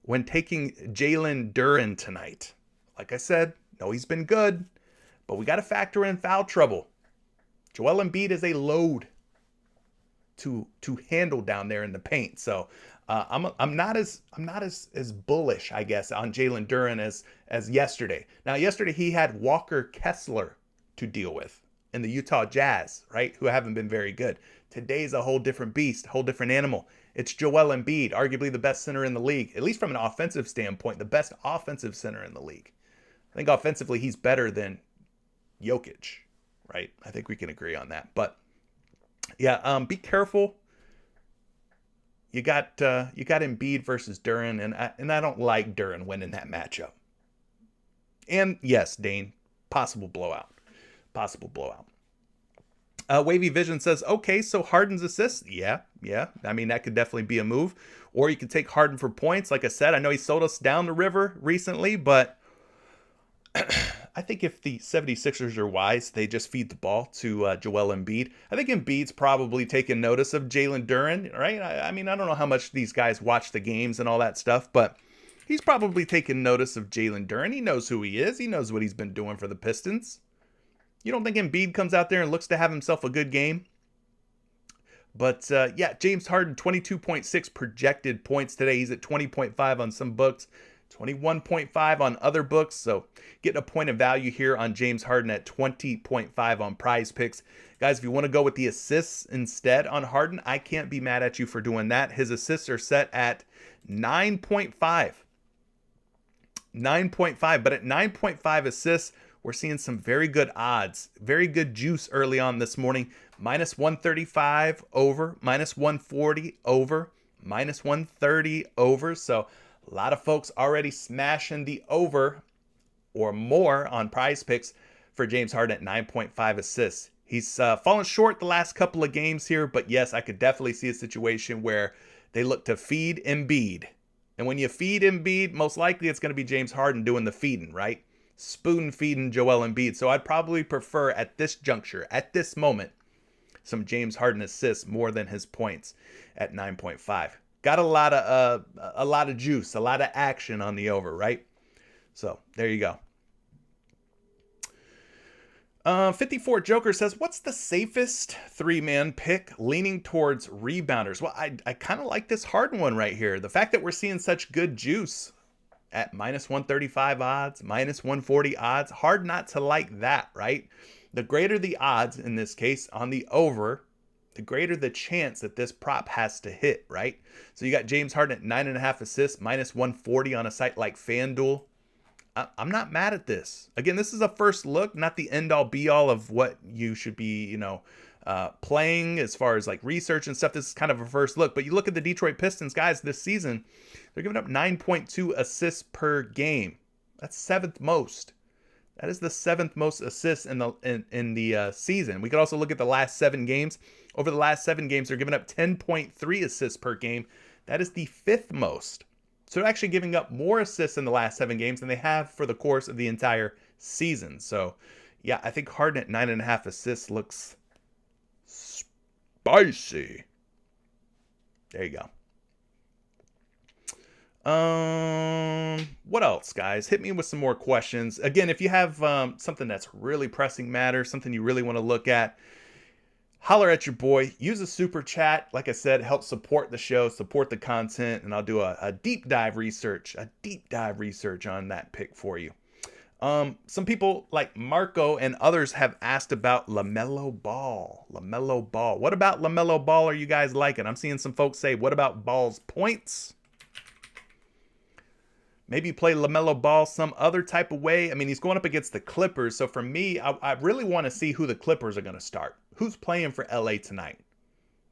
when taking Jalen Duren tonight. Like I said, no, he's been good, but we got to factor in foul trouble. Joel Embiid is a load to handle down there in the paint. So I'm not as bullish, I guess, on Jalen Duren as yesterday. Now, yesterday he had Walker Kessler to deal with in the Utah Jazz, right? Who haven't been very good. Today's a whole different beast, a whole different animal. It's Joel Embiid, arguably the best center in the league, at least from an offensive standpoint, the best offensive center in the league. I think offensively he's better than Jokic, right? I think we can agree on that. But yeah, be careful. You got Embiid versus Duren, and I don't like Duren winning that matchup. And yes, Dane, possible blowout. Wavy Vision says, okay, so Harden's assists. Yeah. I mean, that could definitely be a move. Or you could take Harden for points. Like I said, I know he sold us down the river recently, but I think if the 76ers are wise, they just feed the ball to Joel Embiid. I think Embiid's probably taken notice of Jalen Duren, right? I mean, I don't know how much these guys watch the games and all that stuff, but he's probably taken notice of Jalen Duren. He knows who he is. He knows what he's been doing for the Pistons. You don't think Embiid comes out there and looks to have himself a good game? But yeah, James Harden, 22.6 projected points today. He's at 20.5 on some books, 21.5 on other books. So getting a point of value here on James Harden at 20.5 on PrizePicks. Guys, if you want to go with the assists instead on Harden, I can't be mad at you for doing that. His assists are set at 9.5. 9.5, but at 9.5 assists, we're seeing some very good odds, very good juice early on this morning. Minus 135 over, minus 140 over, minus 130 over. So a lot of folks already smashing the over or more on PrizePicks for James Harden at 9.5 assists. He's fallen short the last couple of games here, but yes, I could definitely see a situation where they look to feed Embiid. And when you feed Embiid, most likely it's going to be James Harden doing the feeding, right? Spoon feeding Joel Embiid. So I'd probably prefer at this juncture, at this moment, some James Harden assists more than his points at 9.5. Got a lot of juice, a lot of action on the over, right? So there you go. 54 Joker says, what's the safest three-man pick leaning towards rebounders? Well, I kind of like this Harden one right here. The fact that we're seeing such good juice at minus 135 odds, minus 140 odds, hard not to like that, right? The greater the odds in this case on the over, the greater the chance that this prop has to hit, right? So you got James Harden at 9.5 assists, minus 140 on a site like FanDuel. I'm not mad at this. Again, this is a first look, not the end all be all of what you should be, playing, as far as like research and stuff. This is kind of a first look. But you look at the Detroit Pistons, guys, this season, they're giving up 9.2 assists per game. That's seventh most. That is the seventh most assists in the season. We could also look at the last 7 games. Over the last 7 games, they're giving up 10.3 assists per game. That is the 5th most. So they're actually giving up more assists in the last 7 games than they have for the course of the entire season. So, yeah, I think Harden at 9.5 assists looks spicy. There you go. What else, guys? Hit me with some more questions. Again, if you have something that's really pressing matter, something you really want to look at, holler at your boy. Use a super chat. Like I said, help support the show, support the content, and I'll do a deep dive research on that pick for you. Some people like Marco and others have asked about LaMelo Ball. LaMelo Ball. What about LaMelo Ball are you guys liking? I'm seeing some folks say, what about Ball's points? Maybe play LaMelo Ball some other type of way. I mean, he's going up against the Clippers. So for me, I really want to see who the Clippers are going to start. Who's playing for LA tonight?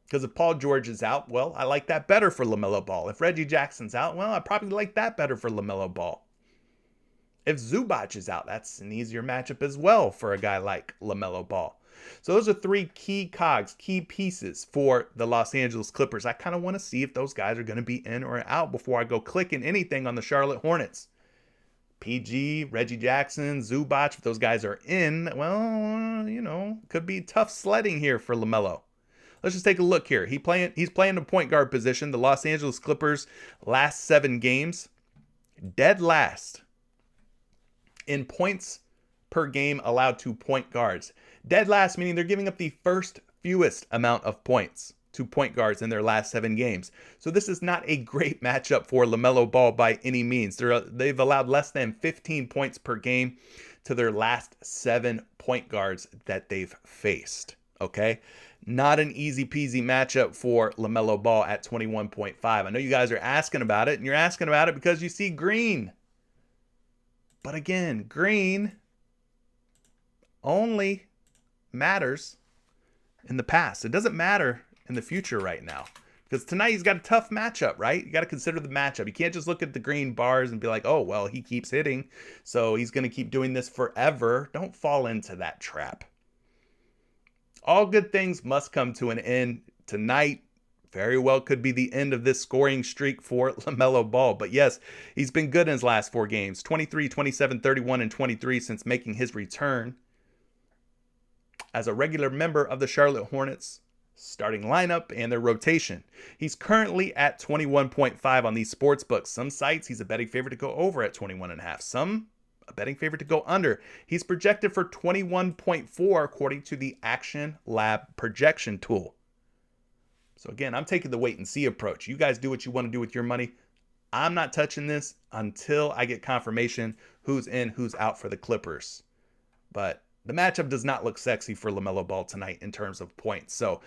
Because if Paul George is out, well, I like that better for LaMelo Ball. If Reggie Jackson's out, well, I probably like that better for LaMelo Ball. If Zubac is out, that's an easier matchup as well for a guy like LaMelo Ball. So those are 3 key cogs, key pieces for the Los Angeles Clippers. I kind of want to see if those guys are going to be in or out before I go clicking anything on the Charlotte Hornets. PG, Reggie Jackson, Zubac, if those guys are in, well, could be tough sledding here for LaMelo. Let's just take a look here. He's playing the point guard position. The Los Angeles Clippers last 7 games, dead last in points per game allowed to point guards. Dead last, meaning they're giving up the first fewest amount of points to point guards in their last 7 games. So this is not a great matchup for LaMelo Ball by any means. They've allowed less than 15 points per game to their last 7 point guards that they've faced. Okay? Not an easy peasy matchup for LaMelo Ball at 21.5. I know you guys are asking about it, and you're asking about it because you see green. But again, green only matters in the past. It doesn't matter in the future right now. Because tonight he's got a tough matchup, right? You got to consider the matchup. You can't just look at the green bars and be like, oh, well, he keeps hitting, so he's going to keep doing this forever. Don't fall into that trap. All good things must come to an end. Tonight very well could be the end of this scoring streak for LaMelo Ball. But yes, he's been good in his last 4 games. 23, 27, 31, and 23 since making his return as a regular member of the Charlotte Hornets starting lineup and their rotation. He's currently at 21.5 on these sports books. Some sites, he's a betting favorite to go over at 21.5. Some, a betting favorite to go under. He's projected for 21.4 according to the Action Lab projection tool. So again, I'm taking the wait and see approach. You guys do what you want to do with your money. I'm not touching this until I get confirmation who's in, who's out for the Clippers. But the matchup does not look sexy for LaMelo Ball tonight in terms of points. So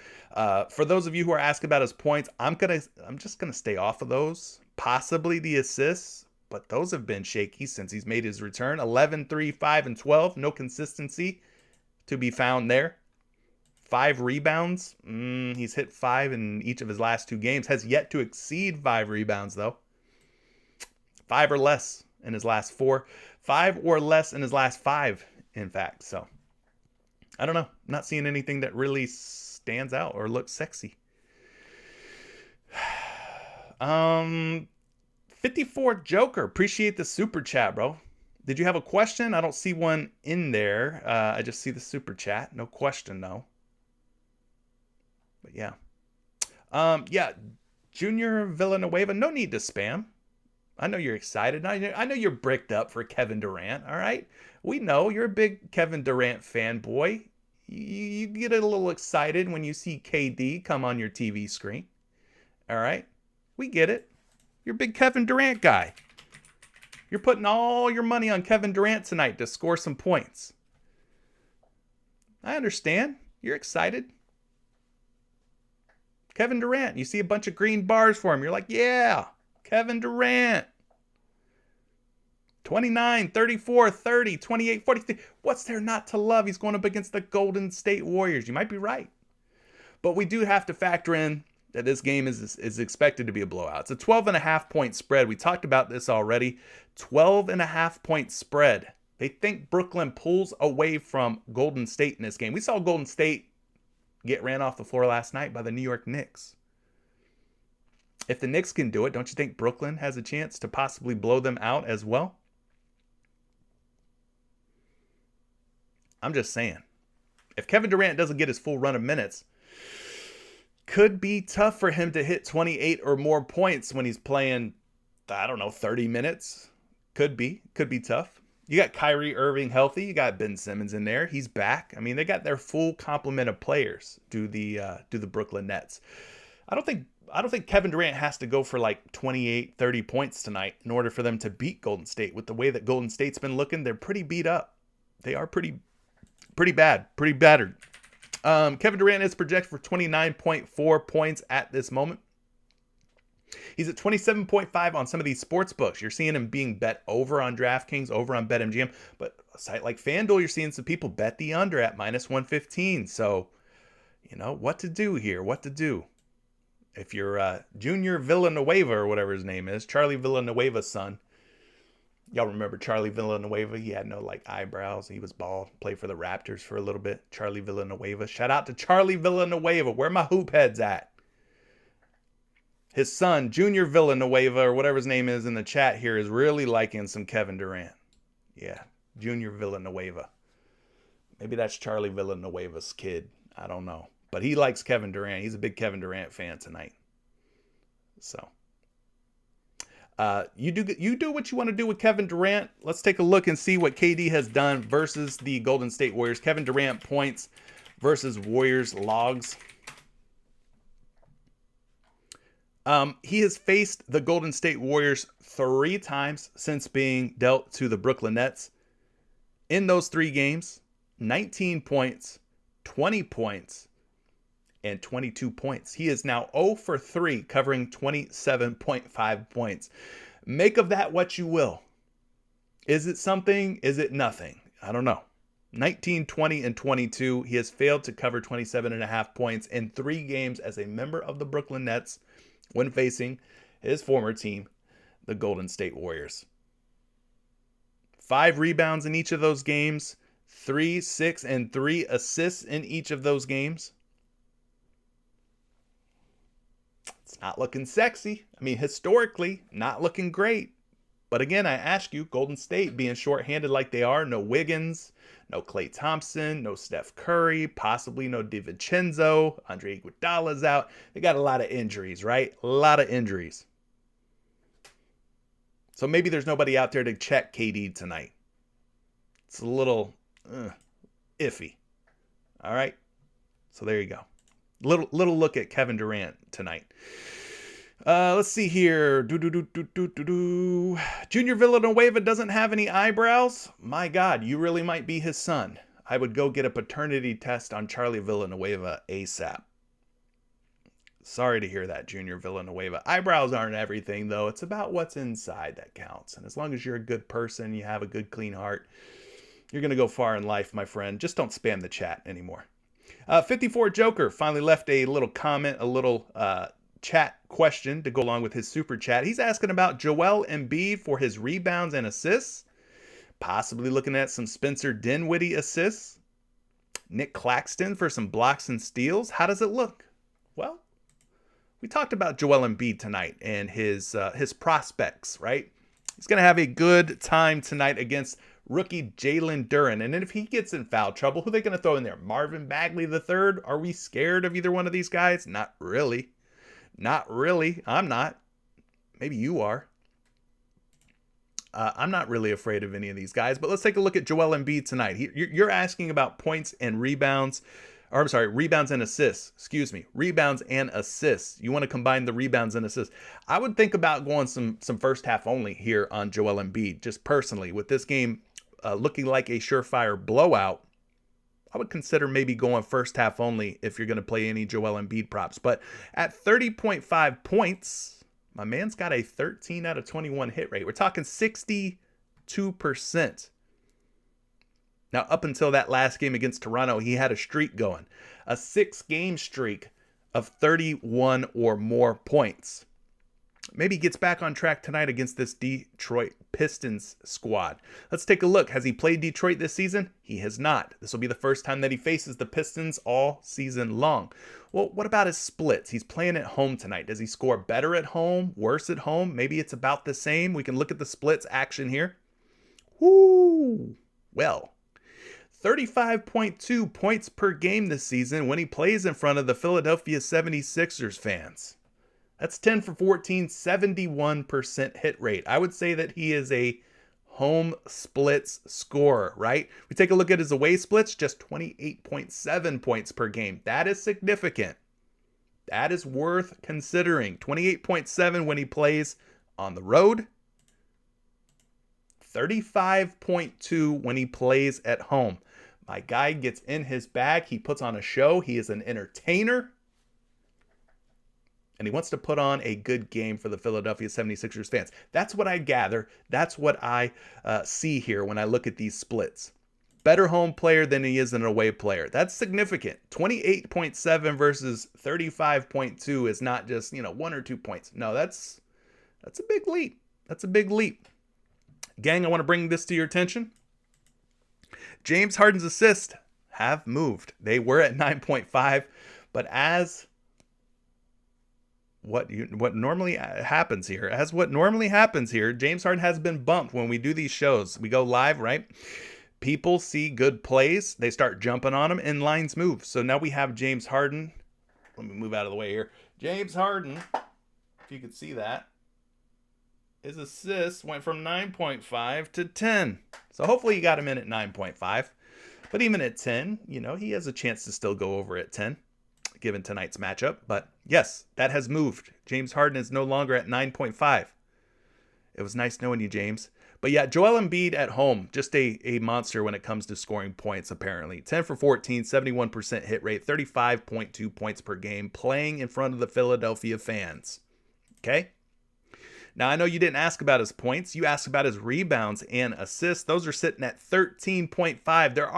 for those of you who are asking about his points, I'm just gonna stay off of those. Possibly the assists, but those have been shaky since he's made his return. 11, 3, 5, and 12. No consistency to be found there. 5 rebounds. He's hit 5 in each of his last 2 games. Has yet to exceed 5 rebounds, though. 5 or less in his last 4. 5 or less in his last 5, in fact. So, I don't know. I'm not seeing anything that really stands out or looks sexy. 54 Joker. Appreciate the super chat, bro. Did you have a question? I don't see one in there. I just see the super chat. No question, though. But yeah. Yeah. Junior Villanueva, no need to spam. I know you're excited. I know you're bricked up for Kevin Durant, all right? We know you're a big Kevin Durant fanboy. You get a little excited when you see KD come on your TV screen, all right? We get it. You're a big Kevin Durant guy. You're putting all your money on Kevin Durant tonight to score some points. I understand. You're excited. Kevin Durant, you see a bunch of green bars for him. You're like, yeah, Kevin Durant. 29, 34, 30, 28, 43. What's there not to love? He's going up against the Golden State Warriors. You might be right. But we do have to factor in that this game is expected to be a blowout. It's a 12.5-point spread. We talked about this already. 12.5-point spread. They think Brooklyn pulls away from Golden State in this game. We saw Golden State get ran off the floor last night by the New York Knicks. If the Knicks can do it, don't you think Brooklyn has a chance to possibly blow them out as well? I'm just saying. If Kevin Durant doesn't get his full run of minutes, could be tough for him to hit 28 or more points when he's playing, 30 minutes. Could be tough. You got Kyrie Irving healthy. You got Ben Simmons in there. He's back. I mean, they got their full complement of players to the Brooklyn Nets. I don't think Kevin Durant has to go for like 28, 30 points tonight in order for them to beat Golden State. With the way that Golden State's been looking, they're pretty beat up. They are pretty bad, pretty battered. Kevin Durant is projected for 29.4 points at this moment. He's at 27.5 on some of these sports books. You're seeing him being bet over on DraftKings, over on BetMGM. But a site like FanDuel, you're seeing some people bet the under at minus 115. So, what to do here, what to do. If you're Junior Villanueva or whatever his name is, Charlie Villanueva's son. Y'all remember Charlie Villanueva? He had no eyebrows. He was bald. Played for the Raptors for a little bit. Charlie Villanueva. Shout out to Charlie Villanueva. Where my hoop heads at? His son, Junior Villanueva, or whatever his name is in the chat here, is really liking some Kevin Durant. Yeah, Junior Villanueva. Maybe that's Charlie Villanueva's kid. I don't know. But he likes Kevin Durant. He's a big Kevin Durant fan tonight. So, you do what you want to do with Kevin Durant. Let's take a look and see what KD has done versus the Golden State Warriors. Kevin Durant points versus Warriors logs. He has faced the Golden State Warriors 3 times since being dealt to the Brooklyn Nets. In those 3 games, 19 points, 20 points, and 22 points. He is now 0 for 3, covering 27.5 points. Make of that what you will. Is it something? Is it nothing? I don't know. 19, 20, and 22. He has failed to cover 27.5 points in 3 games as a member of the Brooklyn Nets when facing his former team, the Golden State Warriors. 5 rebounds in each of those games, 3, 6, and 3 assists in each of those games. It's not looking sexy. I mean, historically, not looking great. But again, I ask you, Golden State being shorthanded like they are, no Wiggins, no Klay Thompson, no Steph Curry, possibly no DiVincenzo, Andre Iguodala's out. They got a lot of injuries, right? A lot of injuries. So maybe there's nobody out there to check KD tonight. It's a little iffy. All right? So there you go. Little look at Kevin Durant tonight. Let's see here. Junior Villanueva doesn't have any eyebrows. My God, you really might be his son. I would go get a paternity test on Charlie Villanueva ASAP. Sorry to hear that, Junior Villanueva. Eyebrows aren't everything, though. It's about what's inside that counts. And as long as you're a good person, you have a good, clean heart, you're going to go far in life, my friend. Just don't spam the chat anymore. 54 Joker finally left a little comment, a little chat question to go along with his super chat. He's asking about Joel Embiid for his rebounds and assists. Possibly looking at some Spencer Dinwiddie assists. Nick Claxton for some blocks and steals. How does it look? Well, we talked about Joel Embiid tonight and his prospects, right? He's going to have a good time tonight against rookie Jalen Duren. And then if he gets in foul trouble, who are they going to throw in there? Marvin Bagley III? Are we scared of either one of these guys? Not really. Not really. I'm not. Maybe you are. I'm not really afraid of any of these guys. But let's take a look at Joel Embiid tonight. You're asking about points and rebounds. Or I'm sorry, rebounds and assists. Excuse me. Rebounds and assists. You want to combine the rebounds and assists. I would think about going some first half only here on Joel Embiid. Just personally, with this game looking like a surefire blowout, I would consider maybe going first half only if you're going to play any Joel Embiid props. But at 30.5 points, my man's got a 13 out of 21 hit rate. We're talking 62%. Now, up until that last game against Toronto, he had a streak going. A 6-game streak of 31 or more points. Maybe he gets back on track tonight against this Detroit Pistons squad. Let's take a look. Has he played Detroit this season? He has not. This will be the first time that he faces the Pistons all season long. Well, what about his splits? He's playing at home tonight. Does he score better at home, worse at home? Maybe it's about the same. We can look at the splits action here. Woo! Well, 35.2 points per game this season when he plays in front of the Philadelphia 76ers fans. That's 10 for 14, 71% hit rate. I would say that he is a home splits scorer, right? We take a look at his away splits, just 28.7 points per game. That is significant. That is worth considering. 28.7 when he plays on the road. 35.2 when he plays at home. My guy gets in his bag. He puts on a show. He is an entertainer. And he wants to put on a good game for the Philadelphia 76ers fans. That's what I gather. That's what I see here when I look at these splits. Better home player than he is an away player. That's significant. 28.7 versus 35.2 is not just, 1 or 2 points. No, that's a big leap. That's a big leap. Gang, I want to bring this to your attention. James Harden's assists have moved. They were at 9.5, but as what normally happens here, James Harden has been bumped when we do these shows. We go live, right? People see good plays. They start jumping on them and lines move. So now we have James Harden. Let me move out of the way here. James Harden, if you could see that, his assists went from 9.5 to 10. So hopefully you got him in at 9.5. But even at 10, he has a chance to still go over at 10. Given tonight's matchup. But yes, that has moved. James Harden is no longer at 9.5. It was nice knowing you, James. But yeah, Joel Embiid at home, just a monster when it comes to scoring points, apparently. 10 for 14, 71% hit rate, 35.2 points per game, playing in front of the Philadelphia fans. Okay? Now, I know you didn't ask about his points. You asked about his rebounds and assists. Those are sitting at 13.5. There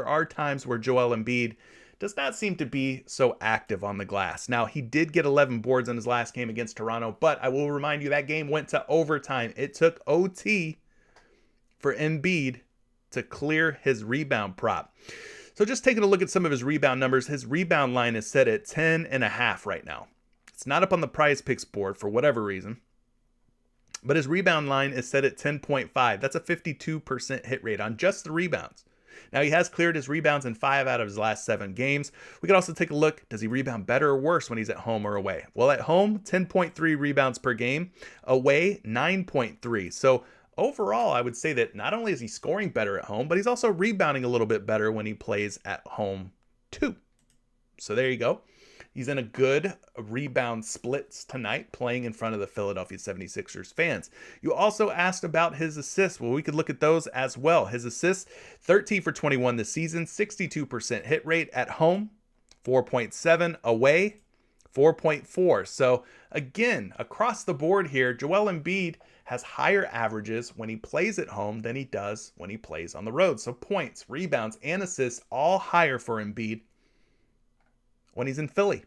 are times where Joel Embiid does not seem to be so active on the glass. Now, he did get 11 boards in his last game against Toronto, but I will remind you that game went to overtime. It took OT for Embiid to clear his rebound prop. So just taking a look at some of his rebound numbers, his rebound line is set at 10.5 right now. It's not up on the PrizePicks board for whatever reason, but his rebound line is set at 10.5. That's a 52% hit rate on just the rebounds. Now, he has cleared his rebounds in 5 out of his last 7 games. We could also take a look. Does he rebound better or worse when he's at home or away? Well, at home, 10.3 rebounds per game. Away, 9.3. So overall, I would say that not only is he scoring better at home, but he's also rebounding a little bit better when he plays at home too. So there you go. He's in a good rebound splits tonight, playing in front of the Philadelphia 76ers fans. You also asked about his assists. Well, we could look at those as well. His assists, 13 for 21 this season, 62% hit rate at home, 4.7 away, 4.4. So again, across the board here, Joel Embiid has higher averages when he plays at home than he does when he plays on the road. So points, rebounds, and assists all higher for Embiid when he's in Philly.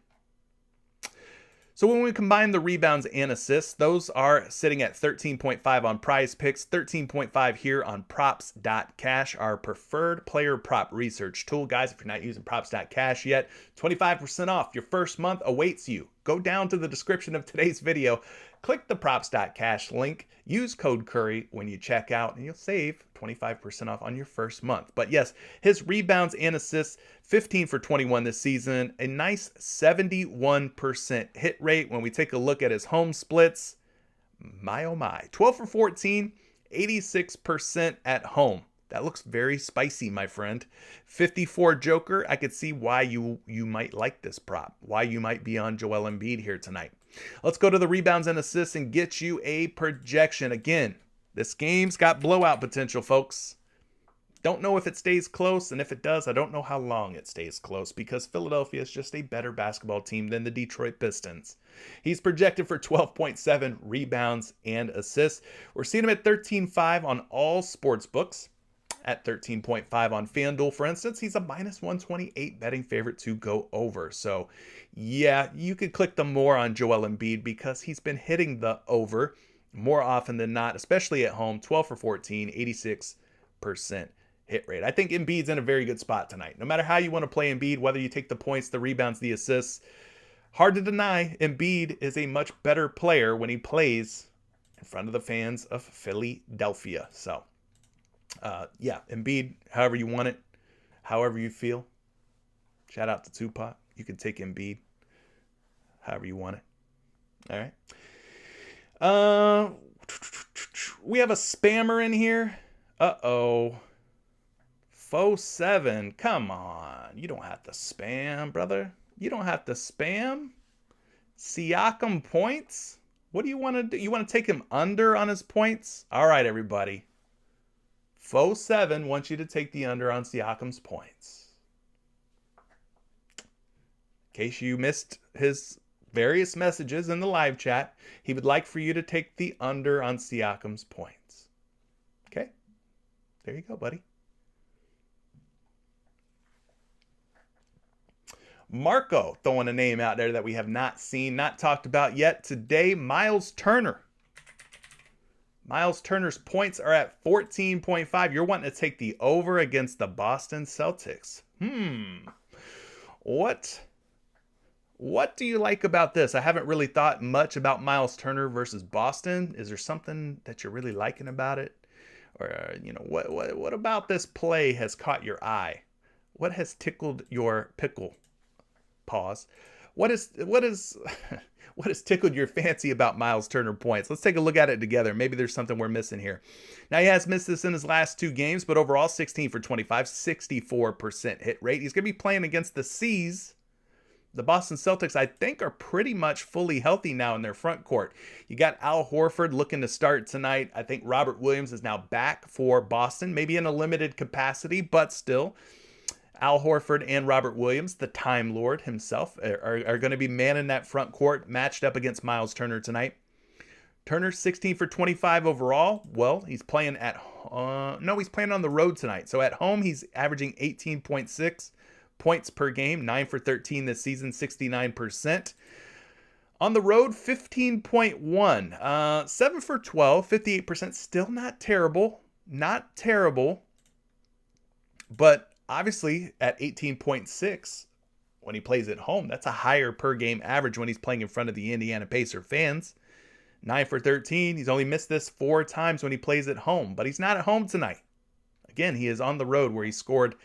So when we combine the rebounds and assists, those are sitting at 13.5 on PrizePicks, 13.5 here on props.cash, our preferred player prop research tool. Guys, if you're not using props.cash yet, 25% off your first month awaits you. Go down to the description of today's video, click the props.cash link, use code Curry when you check out, and you'll save 25% off on your first month. But yes, his rebounds and assists, 15 for 21 this season, a nice 71% hit rate. When we take a look at his home splits, my oh my, 12 for 14, 86% at home. That looks very spicy, my friend. 54 Joker. I could see why you might like this prop, why you might be on Joel Embiid here tonight. Let's go to the rebounds and assists and get you a projection. Again, this game's got blowout potential, folks. Don't know if it stays close, and if it does, I don't know how long it stays close because Philadelphia is just a better basketball team than the Detroit Pistons. He's projected for 12.7 rebounds and assists. We're seeing him at 13.5 on all sports books. At 13.5 on FanDuel, for instance, he's a minus 128 betting favorite to go over. So, yeah, you could click the more on Joel Embiid because he's been hitting the over more often than not, especially at home. 12 for 14, 86% hit rate. I think Embiid's in a very good spot tonight. No matter how you want to play Embiid, whether you take the points, the rebounds, the assists, hard to deny Embiid is a much better player when he plays in front of the fans of Philadelphia. So, yeah, Embiid, however you want it, however you feel. Shout out to Tupac. You can take Embiid however you want it. All right. We have a spammer in here. Uh-oh. Faux 7. Come on. You don't have to spam, brother. You don't have to spam. Siakam points? What do you want to do? You want to take him under on his points? All right, everybody. Faux 7 wants you to take the under on Siakam's points. In case you missed his various messages in the live chat, he would like for you to take the under on Siakam's points. Okay? There you go, buddy. Marco throwing a name out there that we have not seen, not talked about yet today. Miles Turner. Miles Turner's points are at 14.5. You're wanting to take the over against the Boston Celtics. What do you like about this? I haven't really thought much about Miles Turner versus Boston. Is there something that you're really liking about it? Or, what about this play has caught your eye? What has tickled your pickle? Pause. What has tickled your fancy about Miles Turner points? Let's take a look at it together. Maybe there's something we're missing here. Now, he has missed this in his last 2 games, but overall 16 for 25, 64% hit rate. He's going to be playing against the C's. The Boston Celtics, I think, are pretty much fully healthy now in their front court. You got Al Horford looking to start tonight. I think Robert Williams is now back for Boston, maybe in a limited capacity, but still. Al Horford and Robert Williams, the Time Lord himself, are going to be manning that front court, matched up against Miles Turner tonight. Turner 16 for 25 overall. Well, he's playing he's playing on the road tonight. So at home, he's averaging 18.6 points per game, 9 for 13 this season, 69%. On the road, 15.1, 7 for 12, 58%. Still not terrible. Not terrible. But obviously, at 18.6, when he plays at home, that's a higher per game average when he's playing in front of the Indiana Pacer fans. 9 for 13. He's only missed this 4 times when he plays at home, but he's not at home tonight. Again, he is on the road where he scored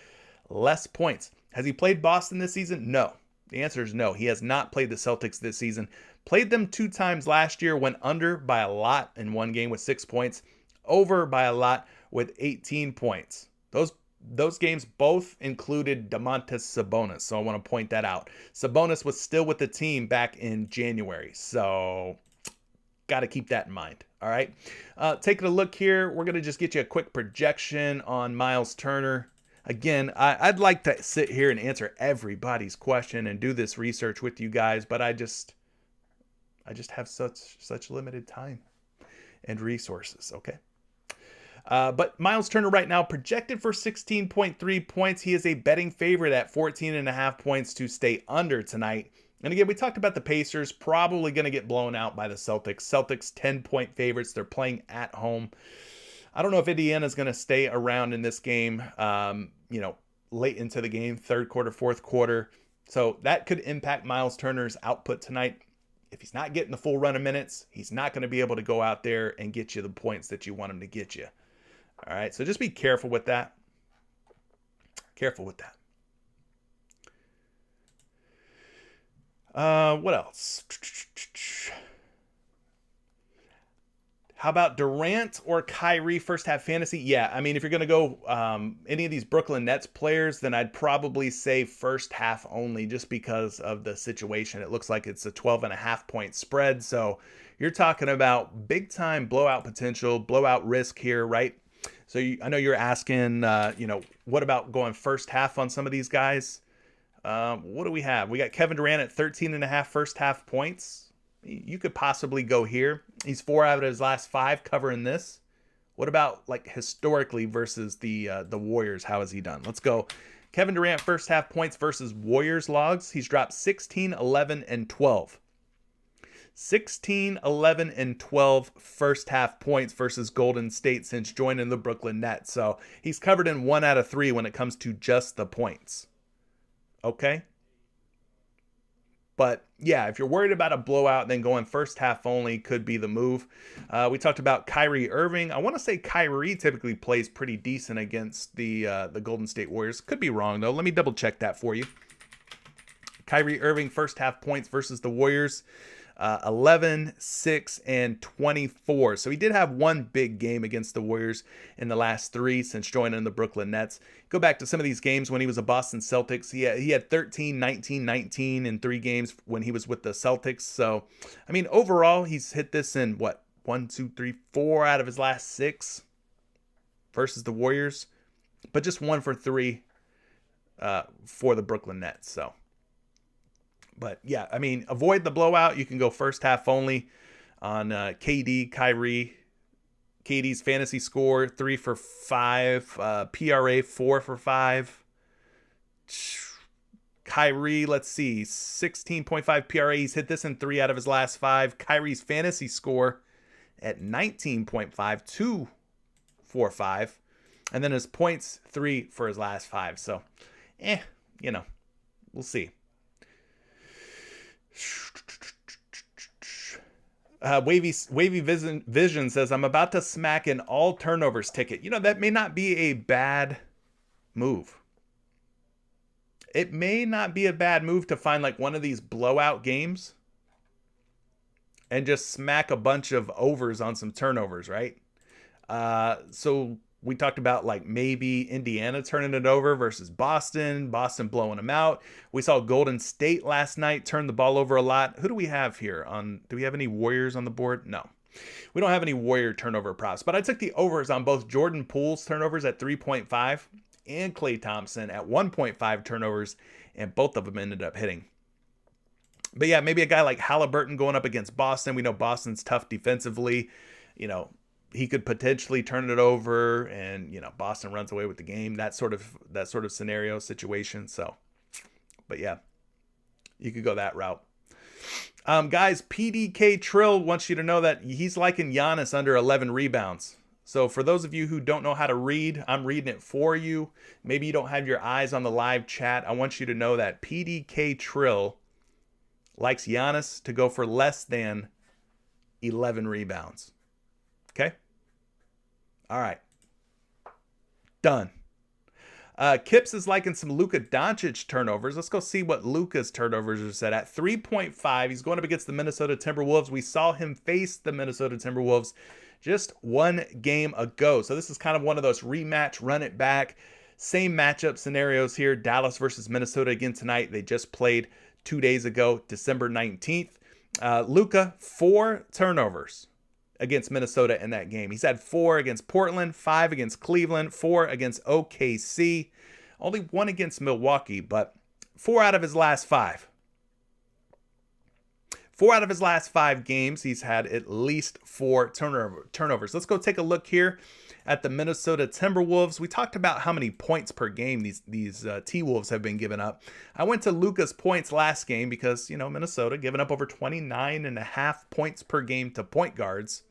less points. Has he played Boston this season? No. The answer is no. He has not played the Celtics this season. Played them 2 times last year, went under by a lot in one game with 6 points, over by a lot with 18 points. Those games both included Domantas Sabonis, so I want to point that out. Sabonis was still with the team back in January, so got to keep that in mind, all right? Taking a look here, we're going to just get you a quick projection on Miles Turner. Again, I'd like to sit here and answer everybody's question and do this research with you guys, but I just have such limited time and resources, okay? But Miles Turner right now projected for 16.3 points. He is a betting favorite at 14.5 points to stay under tonight. And again, we talked about the Pacers probably going to get blown out by the Celtics. Celtics 10-point favorites. They're playing at home. I don't know if Indiana's going to stay around in this game, late into the game, third quarter, fourth quarter. So that could impact Miles Turner's output tonight. If he's not getting the full run of minutes, he's not going to be able to go out there and get you the points that you want him to get you. All right, so just be careful with that. Careful with that. What else? How about Durant or Kyrie first half fantasy? Yeah, I mean, if you're going to go any of these Brooklyn Nets players, then I'd probably say first half only just because of the situation. It looks like it's a 12.5 point spread. So you're talking about big time blowout potential, blowout risk here, right? So I know you're asking, what about going first half on some of these guys? What do we have? We got Kevin Durant at 13.5 first half points. You could possibly go here. He's 4 out of his last 5 covering this. What about like historically versus the Warriors? How has he done? Let's go. Kevin Durant first half points versus Warriors logs. He's dropped 16, 11, and 12. 16, 11, and 12 first half points versus Golden State since joining the Brooklyn Nets. So he's covered in 1 out of 3 when it comes to just the points. Okay? But yeah, if you're worried about a blowout, then going first half only could be the move. We talked about Kyrie Irving. I want to say Kyrie typically plays pretty decent against the Golden State Warriors. Could be wrong though. Let me double check that for you. Kyrie Irving first half points versus the Warriors. 11, 6, and 24. So he did have one big game against the Warriors in the last 3 since joining the Brooklyn Nets. Go back to some of these games when he was a Boston Celtics. He had 13, 19, 19 in 3 games when he was with the Celtics. So, I mean, overall, he's hit this in, 1, 2, 3, 4 out of his last 6 versus the Warriors. But just 1 for 3 for the Brooklyn Nets. So. But yeah, I mean, avoid the blowout. You can go first half only on KD, Kyrie. KD's fantasy score 3 for 5, PRA 4 for 5. Kyrie, let's see, 16.5 PRA. He's hit this in 3 out of his last 5. Kyrie's fantasy score at 19.5, 2 for 5. And then his points 3 for his last 5. So, we'll see. Wavy Vision says, I'm about to smack an all turnovers ticket. That may not be a bad move. It may not be a bad move to find like one of these blowout games and just smack a bunch of overs on some turnovers, right? So we talked about like maybe Indiana turning it over versus Boston blowing them out. We saw Golden State last night turn the ball over a lot. Who do we have here? Do we have any Warriors on the board? No. We don't have any Warrior turnover props, but I took the overs on both Jordan Poole's turnovers at 3.5 and Klay Thompson at 1.5 turnovers, and both of them ended up hitting. But yeah, maybe a guy like Halliburton going up against Boston. We know Boston's tough defensively. He could potentially turn it over and, Boston runs away with the game, that sort of scenario situation. So, but yeah, you could go that route. Guys, PDK Trill wants you to know that he's liking Giannis under 11 rebounds. So for those of you who don't know how to read, I'm reading it for you. Maybe you don't have your eyes on the live chat. I want you to know that PDK Trill likes Giannis to go for less than 11 rebounds. Okay? All right. Done. Kips is liking some Luka Doncic turnovers. Let's go see what Luka's turnovers are set at. 3.5. He's going up against the Minnesota Timberwolves. We saw him face the Minnesota Timberwolves just 1 game ago. So this is kind of one of those rematch, run it back. Same matchup scenarios here. Dallas versus Minnesota again tonight. They just played 2 days ago, December 19th. Luka, 4 turnovers against Minnesota in that game. He's had 4 against Portland, 5 against Cleveland, 4 against OKC, only 1 against Milwaukee, but 4 out of his last 5. 4 out of his last 5 games, he's had at least 4 turnovers. Let's go take a look here at the Minnesota Timberwolves. We talked about how many points per game these T-Wolves have been giving up. I went to Luka's points last game because, Minnesota giving up over 29.5 points per game to point guards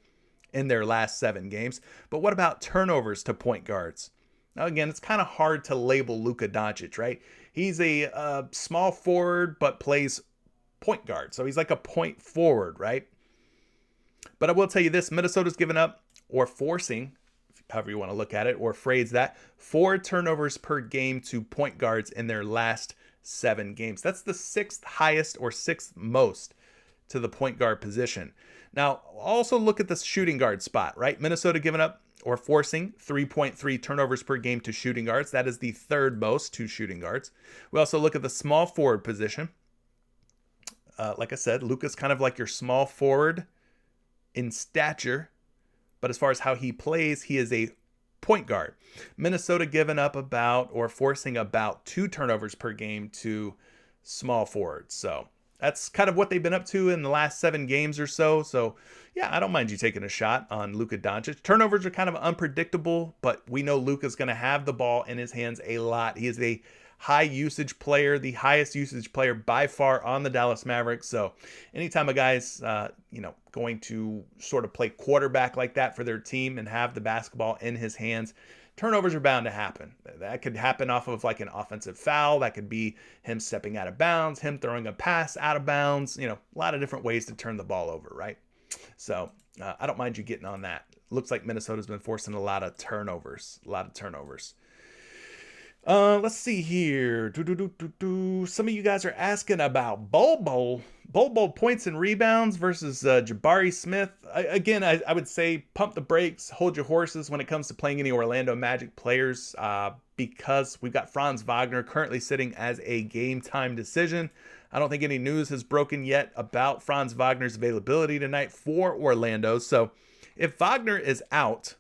in their last 7 games. But what about turnovers to point guards? Now, again, it's kind of hard to label Luka Doncic, right? He's a small forward, but plays point guard. So he's like a point forward, right? But I will tell you this, Minnesota's given up or forcing, however you want to look at it, or phrase that, 4 turnovers per game to point guards in their last 7 games. That's the 6th highest or 6th most to the point guard position. Now, also look at the shooting guard spot, right? Minnesota giving up or forcing 3.3 turnovers per game to shooting guards. That is the 3rd most to shooting guards. We also look at the small forward position. Like I said, Luka's kind of like your small forward in stature. But as far as how he plays, he is a point guard. Minnesota giving up about or forcing about 2 turnovers per game to small forwards. So That's kind of what they've been up to in the last 7 games or so. So, yeah, I don't mind you taking a shot on Luka Doncic. Turnovers are kind of unpredictable, but we know Luka's going to have the ball in his hands a lot. He is a high usage player, the highest usage player by far on the Dallas Mavericks. So, anytime a guy's, going to sort of play quarterback like that for their team and have the basketball in his hands, turnovers are bound to happen. That could happen off of like an offensive foul. That could be him stepping out of bounds, him throwing a pass out of bounds, a lot of different ways to turn the ball over, right? So I don't mind you getting on that. Looks like Minnesota's been forcing a lot of turnovers. Let's see here. Some of you guys are asking about Bol points and rebounds versus Jabari Smith. I would say pump the brakes, hold your horses when it comes to playing any Orlando Magic players because we've got Franz Wagner currently sitting as a game time decision. I don't think any news has broken yet about Franz Wagner's availability tonight for Orlando. So if Wagner is out,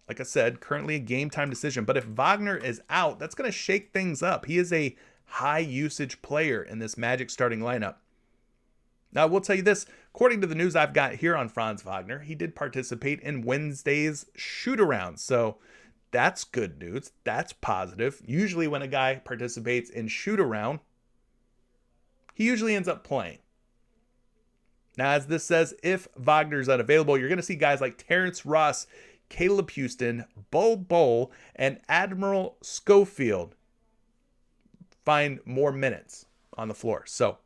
like I said, currently a game time decision. But if Wagner is out, that's going to shake things up. He is a high usage player in this Magic starting lineup. Now, I will tell you this. According to the news I've got here on Franz Wagner, he did participate in Wednesday's shoot-around. So that's good news. That's positive. Usually when a guy participates in shoot-around, he usually ends up playing. Now, as this says, if Wagner's unavailable, you're going to see guys like Terrence Ross, Caleb Houston, Bol, and Admiral Schofield find more minutes on the floor. So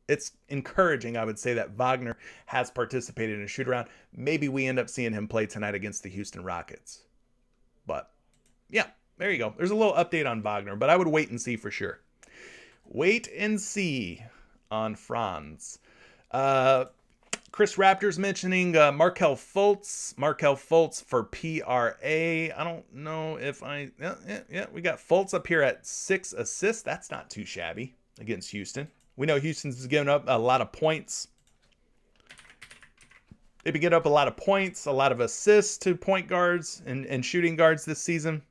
it's encouraging, I would say, that Wagner has participated in a shoot-around. Maybe we end up seeing him play tonight against the Houston Rockets. But, yeah, there you go. There's a little update on Wagner, but I would wait and see for sure. Wait and see on Franz. Chris Raptor's mentioning Markelle Fultz for PRA. I don't know if we got Fultz up here at 6 assists. That's not too shabby against Houston. We know Houston's given up a lot of points. They've been giving up a lot of points, a lot of assists to point guards and shooting guards this season.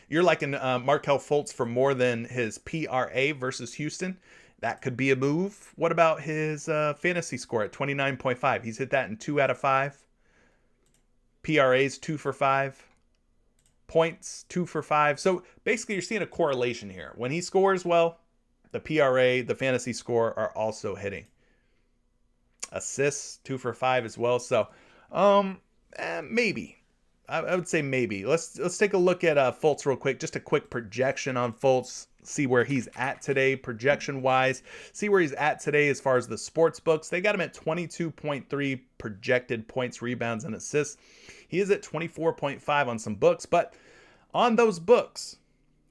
You're liking Markelle Fultz for more than his PRA versus Houston. That could be a move. What about his fantasy score at 29.5? He's hit that in 2 out of 5. PRA's 2 for 5. Points, 2 for 5. So basically you're seeing a correlation here. When he scores well, the PRA, the fantasy score are also hitting. Assists, 2 for 5 as well. So maybe. I would say maybe. Let's take a look at Fultz real quick. Just a quick projection on Fultz. See where he's at today projection-wise. See where he's at today as far as the sports books. They got him at 22.3 projected points, rebounds, and assists. He is at 24.5 on some books. But on those books,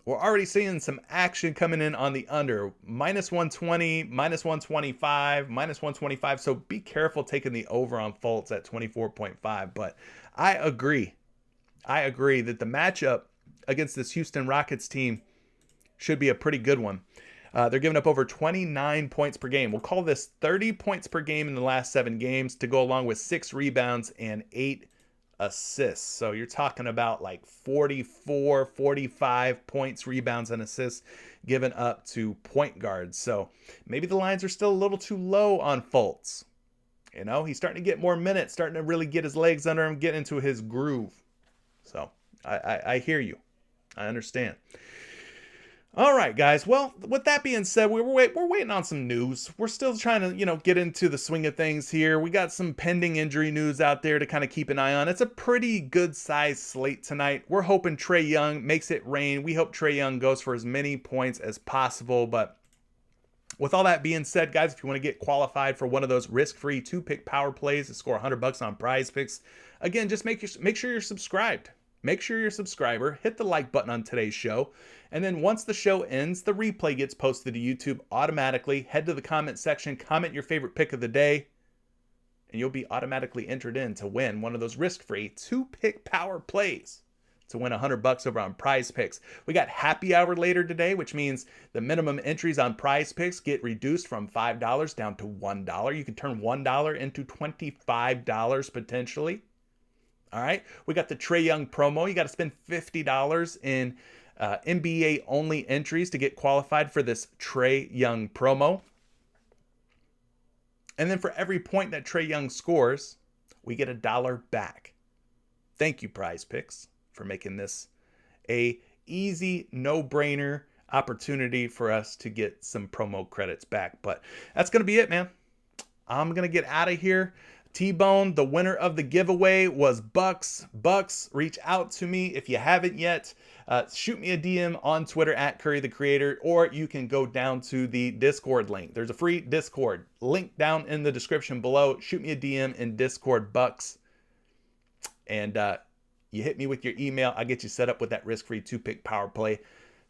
we're already seeing some action coming in on the under. Minus 120, minus 125, minus 125. So be careful taking the over on Fultz at 24.5. But I agree that the matchup against this Houston Rockets team should be a pretty good one. They're giving up over 29 points per game. We'll call this 30 points per game in the last 7 games to go along with 6 rebounds and 8 assists. So you're talking about like 44, 45 points, rebounds, and assists given up to point guards. So maybe the lines are still a little too low on Fultz. He's starting to get more minutes, starting to really get his legs under him, get into his groove. So I hear you. I understand. All right, guys. Well, with that being said, we're waiting on some news. We're still trying to, get into the swing of things here. We got some pending injury news out there to kind of keep an eye on. It's a pretty good size slate tonight. We're hoping Trae Young makes it rain. We hope Trae Young goes for as many points as possible. But with all that being said, guys, if you want to get qualified for one of those risk-free 2-pick power plays to score $100 on PrizePicks, again, just make sure you're subscribed. Make sure you're a subscriber. Hit the like button on today's show. And then once the show ends, the replay gets posted to YouTube automatically. Head to the comment section, comment your favorite pick of the day, and you'll be automatically entered in to win one of those risk-free 2-pick power plays to win $100 over on PrizePicks. We got happy hour later today, which means the minimum entries on PrizePicks get reduced from $5 down to $1. You can turn $1 into $25 potentially. All right, we got the Trae Young promo. You got to spend $50 in NBA only entries to get qualified for this Trae Young promo. And then for every point that Trae Young scores, we get $1 back. Thank you, PrizePicks, for making this a easy, no-brainer opportunity for us to get some promo credits back. But that's going to be it, man. I'm going to get out of here. T-Bone, the winner of the giveaway was Bucks. Bucks, reach out to me if you haven't yet. Shoot me a DM on Twitter at Curry the Creator, or you can go down to the Discord link. There's a free Discord link down in the description below. Shoot me a DM in Discord, Bucks. And you hit me with your email. I'll get you set up with that risk-free 2-pick power play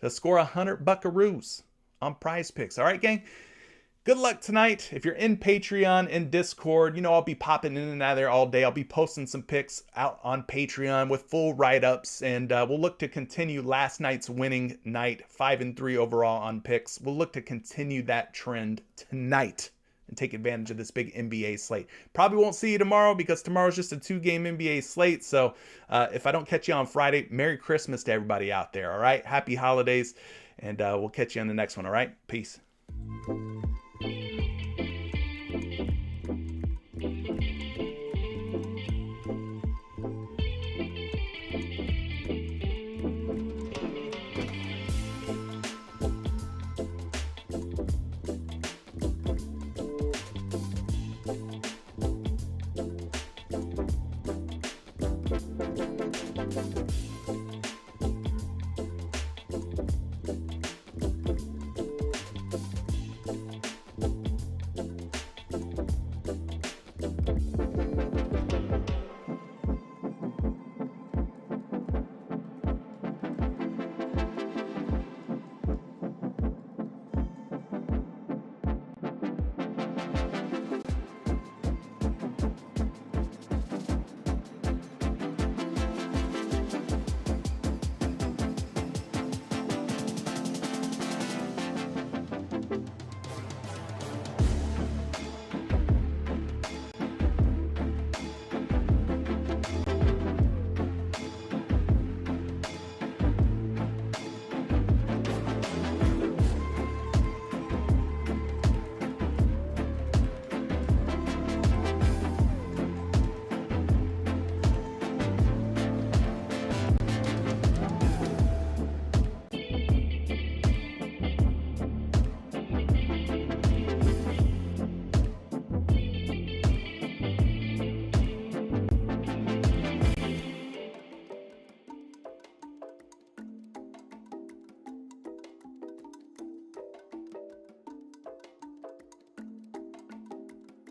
to score 100 buckaroos on PrizePicks. All right, gang? Good luck tonight. If you're in Patreon and Discord, I'll be popping in and out of there all day. I'll be posting some picks out on Patreon with full write-ups, and we'll look to continue last night's winning night, 5-3 overall on picks. We'll look to continue that trend tonight and take advantage of this big NBA slate. Probably won't see you tomorrow because tomorrow's just a 2-game NBA slate. So if I don't catch you on Friday, Merry Christmas to everybody out there, all right? Happy holidays, and we'll catch you on the next one, all right? Peace.